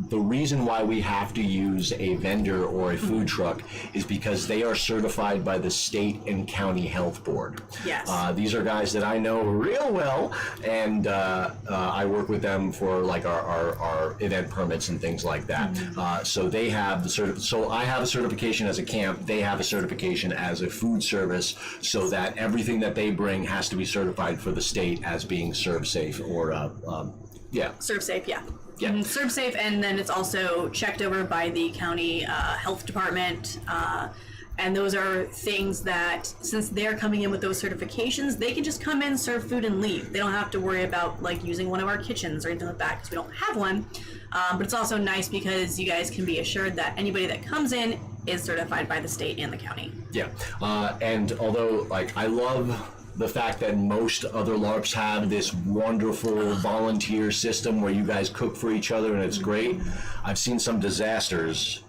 the reason why we have to use a vendor or a food truck is because they are certified by the state and county health board. Yes. These are guys that I know real well, and I work with them for like our event permits and things like that. So they have so I have a certification as a camp. They have a certification as a food service, so that everything that they bring has to be certified for the state as being serve safe or Serve safe, yeah. Yeah. Serve safe, and then it's also checked over by the county health department. And those are things that, since they're coming in with those certifications, they can just come in, serve food, and leave. They don't have to worry about like using one of our kitchens or anything like that because we don't have one. But it's also nice because you guys can be assured that anybody that comes in is certified by the state and the county. Yeah. And although like I love the fact that most other LARPs have this wonderful volunteer system where you guys cook for each other and it's great, I've seen some disasters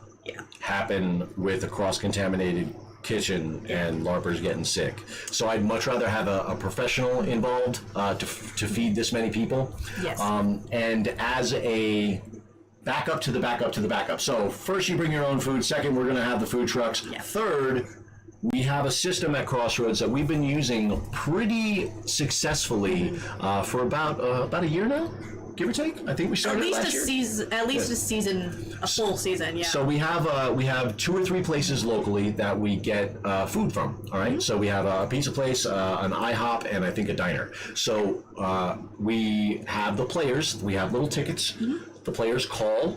happen with a cross-contaminated kitchen and LARPers getting sick. So I'd much rather have a professional involved to feed this many people. Yes. And as a backup to the backup to the backup. So first you bring your own food. Second, we're going to have the food trucks. Yeah. Third, we have a system at Crossroads that we've been using pretty successfully for about a year now, give or take. I think we started last year. At least a full season, yeah. So we have 2 or 3 places locally that we get food from. All right. So we have a pizza place, an IHOP, and I think a diner. So we have the players. We have little tickets. The players call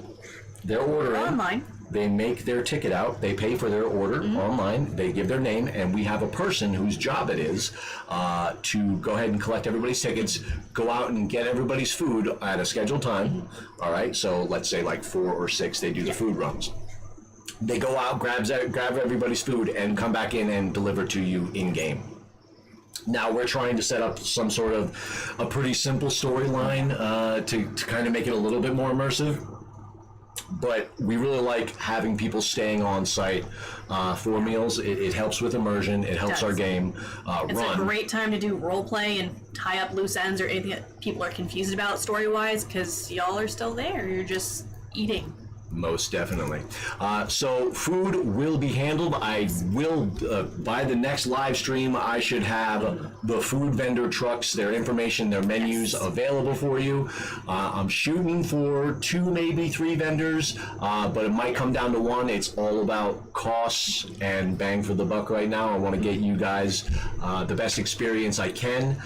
their order in. Online. They make their ticket out, they pay for their order online, they give their name, and we have a person whose job it is to go ahead and collect everybody's tickets, go out and get everybody's food at a scheduled time. All right, so let's say like 4 or 6, they do the food runs. They go out, grab everybody's food, and come back in and deliver to you in-game. Now we're trying to set up some sort of a pretty simple storyline to kind of make it a little bit more immersive. But we really like having people staying on site for meals. It helps with immersion. It helps our game It's run. a great time to do role play and tie up loose ends or anything that people are confused about story-wise, because y'all are still there. You're just eating. Most definitely. So food will be handled. I will, by the next live stream, I should have the food vendor trucks, their information, their menus available for you. I'm shooting for 2, maybe 3 vendors, but it might come down to 1. It's all about costs and bang for the buck right now. I want to get you guys the best experience I can,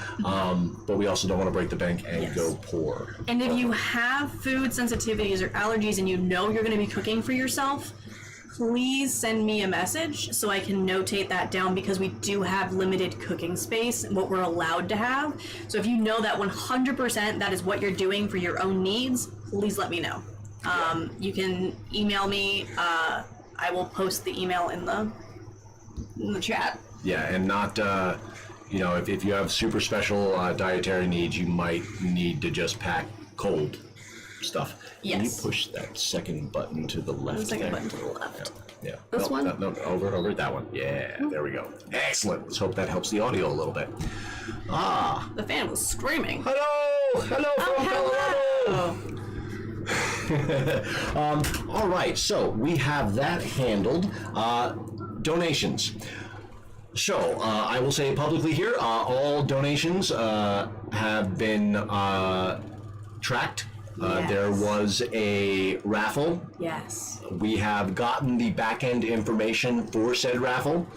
but we also don't want to break the bank and go poor. And if you have food sensitivities or allergies and you know you're going to be cooking for yourself, please send me a message so I can notate that down, because we do have limited cooking space and what we're allowed to have. So if you know that 100% that is what you're doing for your own needs, please let me know. You can email me. I will post the email in the chat. Yeah, and not you know, if you have super special dietary needs, you might need to just pack cold stuff. Yes. Can you push that second button to the left? The second there? button to the left. Yeah. This one? No, over that one. Yeah, there we go. Excellent. Let's hope that helps the audio a little bit. The fan was screaming. Hello from Colorado. All right, so we have that handled. Donations. So I will say publicly here, all donations have been tracked. Yes. There was a raffle. Yes. We have gotten the back-end information for said raffle.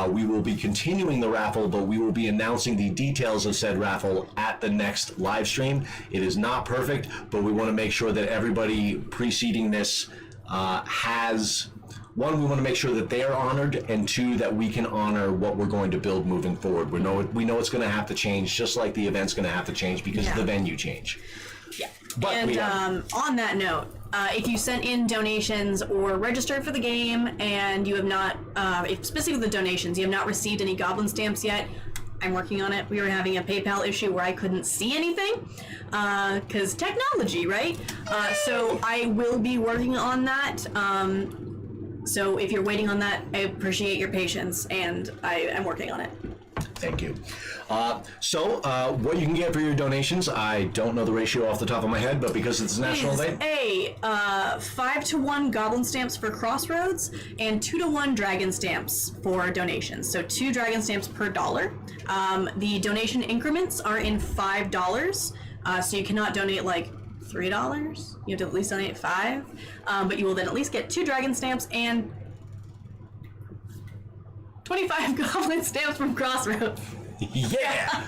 We will be continuing the raffle, but we will be announcing the details of said raffle at the next live stream. It is not perfect, but we want to make sure that everybody preceding this has... One, we want to make sure that they are honored, and two, that we can honor what we're going to build moving forward. We know it's going to have to change, just like the event's going to have to change because of the venue change. Yeah. But and on that note, if you sent in donations or registered for the game and you have not, specifically the donations, you have not received any goblin stamps yet, I'm working on it. We were having a PayPal issue where I couldn't see anything because technology, right? So I will be working on that. So if you're waiting on that, I appreciate your patience, and I am working on it. Thank you. So what you can get for your donations, I don't know the ratio off the top of my head, but because it's a national event. 5-to-1 goblin stamps for Crossroads and 2-to-1 dragon stamps for donations. So 2 dragon stamps per dollar. The donation increments are in $5, so you cannot donate like $3. You have to at least donate 5, but you will then at least get 2 dragon stamps and 25 goblin stamps from Crossroads. Yeah!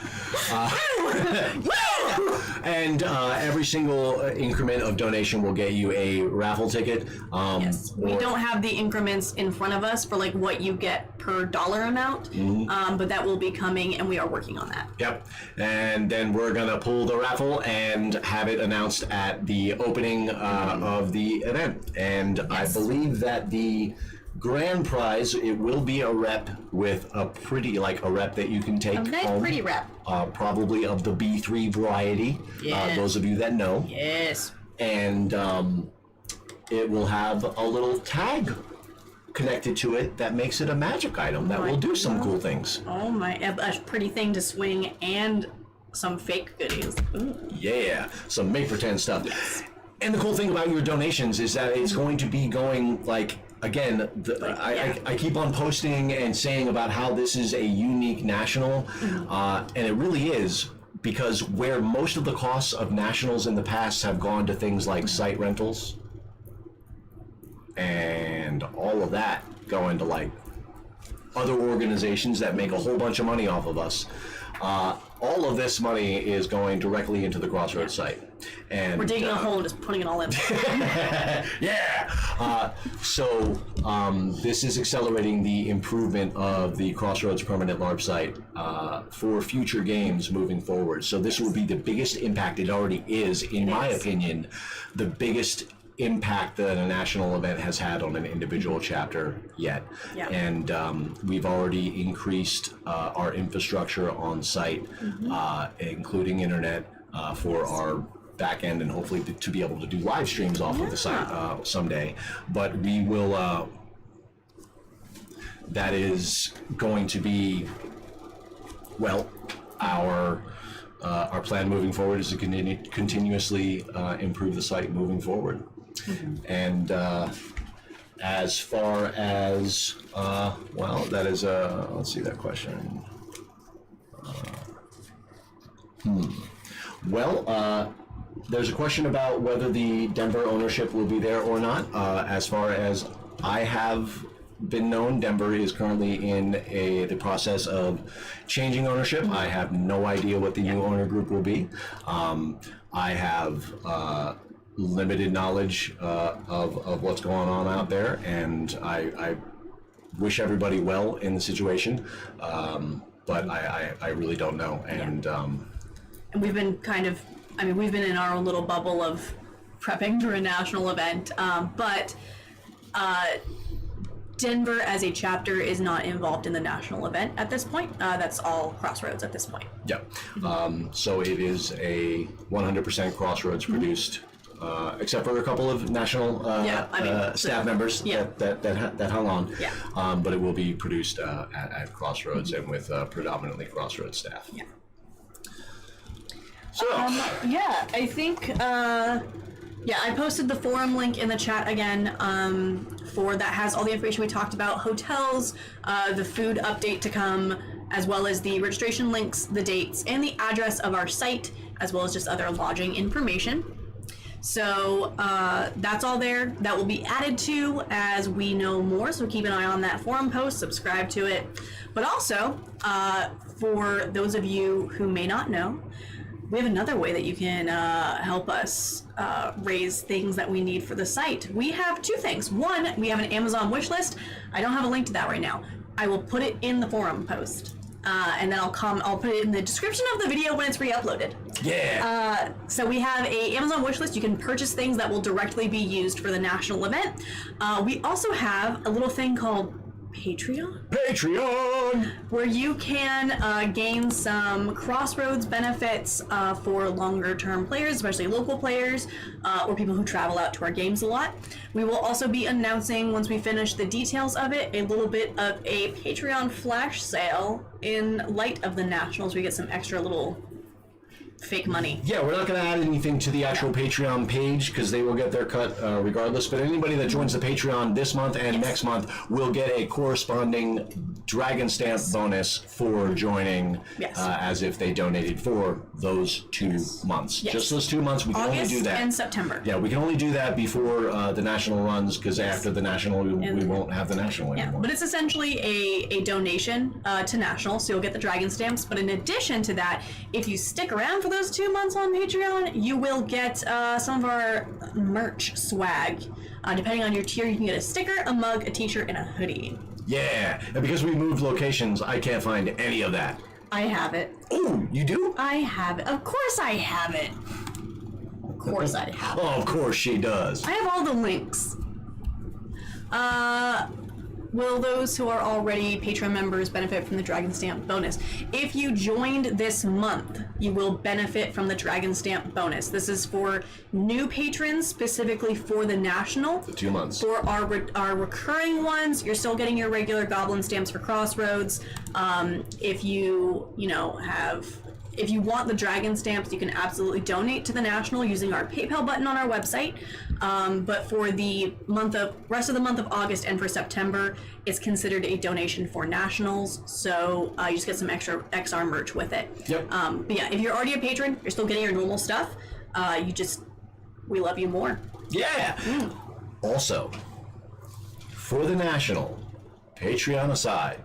And every single increment of donation will get you a raffle ticket. Yes, we don't have the increments in front of us for like what you get per dollar amount, but that will be coming, and we are working on that. Yep. And then we're going to pull the raffle and have it announced at the opening of the event. And I believe that the grand prize, it will be a rep with a pretty, like a rep that you can take nice home. Pretty rep. Probably of the B3 variety. Yes. Those of you that know. Yes. And it will have a little tag connected to it that makes it a magic item that will do some cool things. Oh my, a pretty thing to swing and some fake goodies. Ooh. Yeah, some make pretend stuff. Yes. And the cool thing about your donations is that it's going to be going like, again, I keep on posting and saying about how this is a unique national, and it really is, because where most of the costs of nationals in the past have gone to things like site rentals and all of that going to like other organizations that make a whole bunch of money off of us. All of this money is going directly into the Crossroads site. And we're digging a hole and just putting it all in. Yeah! So this is accelerating the improvement of the Crossroads permanent Larp site for future games moving forward. So this will be the biggest impact. It already is, in my opinion, the biggest impact that a national event has had on an individual chapter yet. Yeah. And we've already increased our infrastructure on site, including internet, for our back end, and hopefully to be able to do live streams off of the site someday. But we will, that is going to be, well, our plan moving forward is to continuously improve the site moving forward. And as far as, well, that is let's see that question. Well, there's a question about whether the Denver ownership will be there or not. As far as I have been known, Denver is currently in the process of changing ownership. I have no idea what the new owner group will be. I have limited knowledge of what's going on out there, and I wish everybody well in the situation, but I really don't know. And we've been kind of, I mean, we've been in our own little bubble of prepping for a national event, but Denver as a chapter is not involved in the national event at this point. That's all Crossroads at this point. Yep. So it is a 100% Crossroads produced, except for a couple of national staff members that hung on. Yeah. But it will be produced at Crossroads and with predominantly Crossroads staff. Yeah. So. I think. I posted the forum link in the chat again. For that has all the information we talked about: hotels, the food update to come, as well as the registration links, the dates, and the address of our site, as well as just other lodging information. So that's all there. That will be added to as we know more. So keep an eye on that forum post. Subscribe to it. But also, for those of you who may not know, we have another way that you can help us raise things that we need for the site. We have two things. One, we have an Amazon wish list. I don't have a link to that right now. I will put it in the forum post. And then I'll put it in the description of the video when it's re-uploaded. Yeah. So we have a Amazon wish list. You can purchase things that will directly be used for the national event. We also have a little thing called Patreon, where you can gain some Crossroads benefits for longer term players, especially local players or people who travel out to our games a lot. We will also be announcing, once we finish the details of it, a little bit of a Patreon flash sale in light of the Nationals. We get some extra little fake money. Yeah, we're not going to add anything to the actual Patreon page because they will get their cut regardless. But anybody that joins the Patreon this month and next month will get a corresponding Dragon Stamp bonus for joining, as if they donated for those 2 months. Just those 2 months. We can August only do that. and September. Yeah, we can only do that before the national runs because after the national, we won't have the national anymore. But it's essentially a donation to national, so you'll get the Dragon Stamps. But in addition to that, if you stick around for those 2 months on Patreon, you will get some of our merch swag. Depending on your tier, you can get a sticker, a mug, a t-shirt, and a hoodie. Yeah, and because we moved locations, I can't find any of that. I have it. Oh, you do? I have it. Of course I have it. Of course I have it. Oh, of course she does. I have all the links. Will those who are already Patreon members benefit from the Dragon Stamp bonus? If you joined this month, you will benefit from the Dragon Stamp bonus. This is for new patrons, specifically for the National. 2 months. For our recurring ones, you're still getting your regular Goblin Stamps for Crossroads. If you want the Dragon Stamps, you can absolutely donate to the National using our PayPal button on our website. But for the rest of the month of August and for September, it's considered a donation for Nationals. So you just get some extra XR merch with it. Yep. But yeah, if you're already a patron, you're still getting your normal stuff. We love you more. Yeah. Also, for the National, Patreon aside,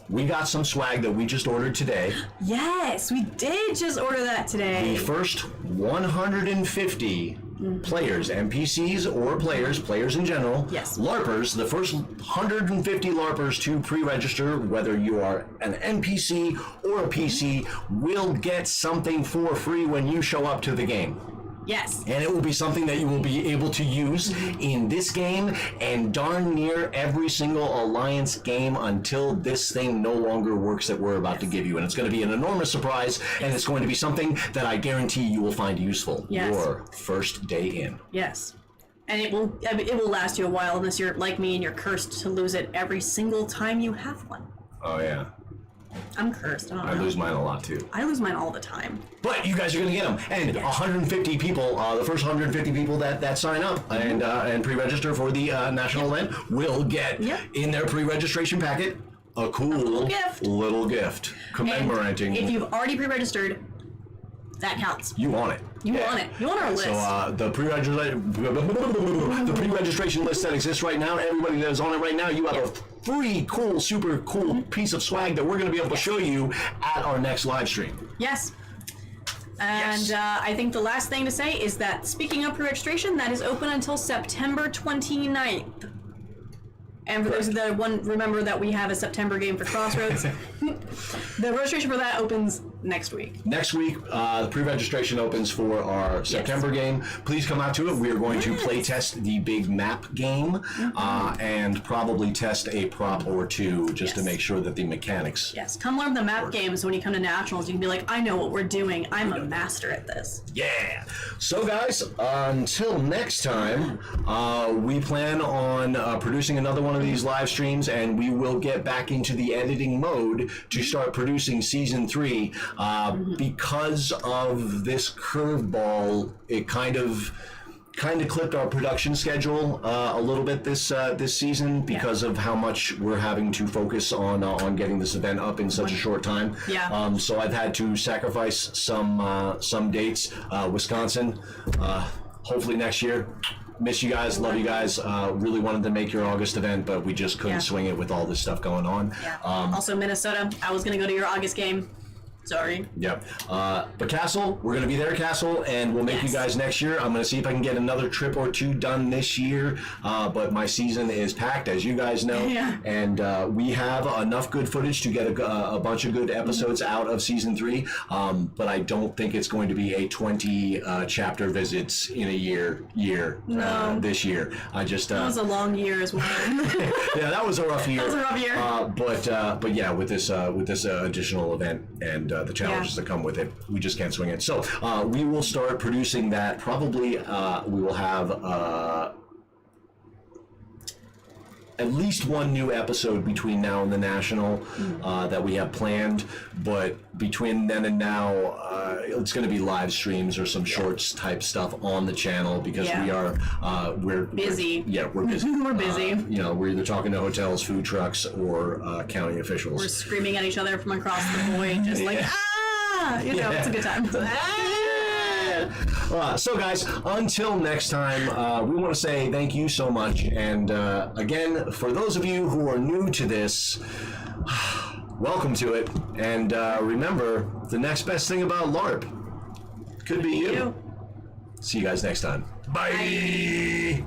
we got some swag that we just ordered today. Yes, we did just order that today. The first 150 players, NPCs or players in general, LARPers, the first 150 LARPers to pre-register, whether you are an NPC or a PC, will get something for free when you show up to the game. Yes. And it will be something that you will be able to use in this game and darn near every single Alliance game until this thing no longer works that we're about to give you. And it's going to be an enormous surprise, and it's going to be something that I guarantee you will find useful your first day in. Yes. And it will last you a while unless you're like me and you're cursed to lose it every single time you have one. Oh, yeah. I'm cursed. I lose mine a lot, too. I lose mine all the time. But you guys are going to get them. And 150 people, the first 150 people that sign up and pre-register for the national event will get in their pre-registration packet a cool little gift commemorating. And if you've already pre-registered, that counts. You want it. You want it. You want our list. So the pre-registration list that exists right now, everybody that is on it right now, you have a free, cool, super cool piece of swag that we're going to be able to show you at our next live stream. Yes. And I think the last thing to say is that, speaking of pre-registration, that is open until September 29th. And for those that remember that we have a September game for Crossroads. The registration for that opens next week. Next week, the pre-registration opens for our September game. Please come out to it. We are going to play test the big map game and probably test a prop or two just to make sure that the mechanics. Yes, come learn the map game so when you come to Nationals, you can be like, I know what we're doing. I'm a master at this. Yeah. So, guys, until next time, we plan on producing another one of these live streams, and we will get back into the editing mode to start producing season 3. Because of this curveball, it kind of clipped our production schedule a little bit this season because of how much we're having to focus on getting this event up in such a short time. Yeah. So I've had to sacrifice some dates. Wisconsin, hopefully next year. Miss you guys, love you guys. Really wanted to make your August event, but we just couldn't swing it with all this stuff going on. Yeah. Also Minnesota, I was gonna go to your August game. Sorry. Yep. But Castle, we're going to be there, Castle, and we'll make you guys next year. I'm going to see if I can get another trip or two done this year. But my season is packed, as you guys know. Yeah. And we have enough good footage to get a bunch of good episodes out of season 3. But I don't think it's going to be a 20 chapter visits in a year this year. I just... that was a long year as well. Yeah, that was a rough year. That was a rough year. But yeah, with this additional event and the challenges that come with it, we just can't swing it. So we will start producing that. Probably we will have at least one new episode between now and the National that we have planned. But between then and now, it's going to be live streams or some shorts type stuff on the channel because we're busy. We're busy. We're busy. We're either talking to hotels, food trucks, or county officials. We're screaming at each other from across the void, just like, it's a good time. So guys, until next time, we want to say thank you so much. And again, for those of you who are new to this, welcome to it. And remember, the next best thing about LARP could be you. See you guys next time. Bye.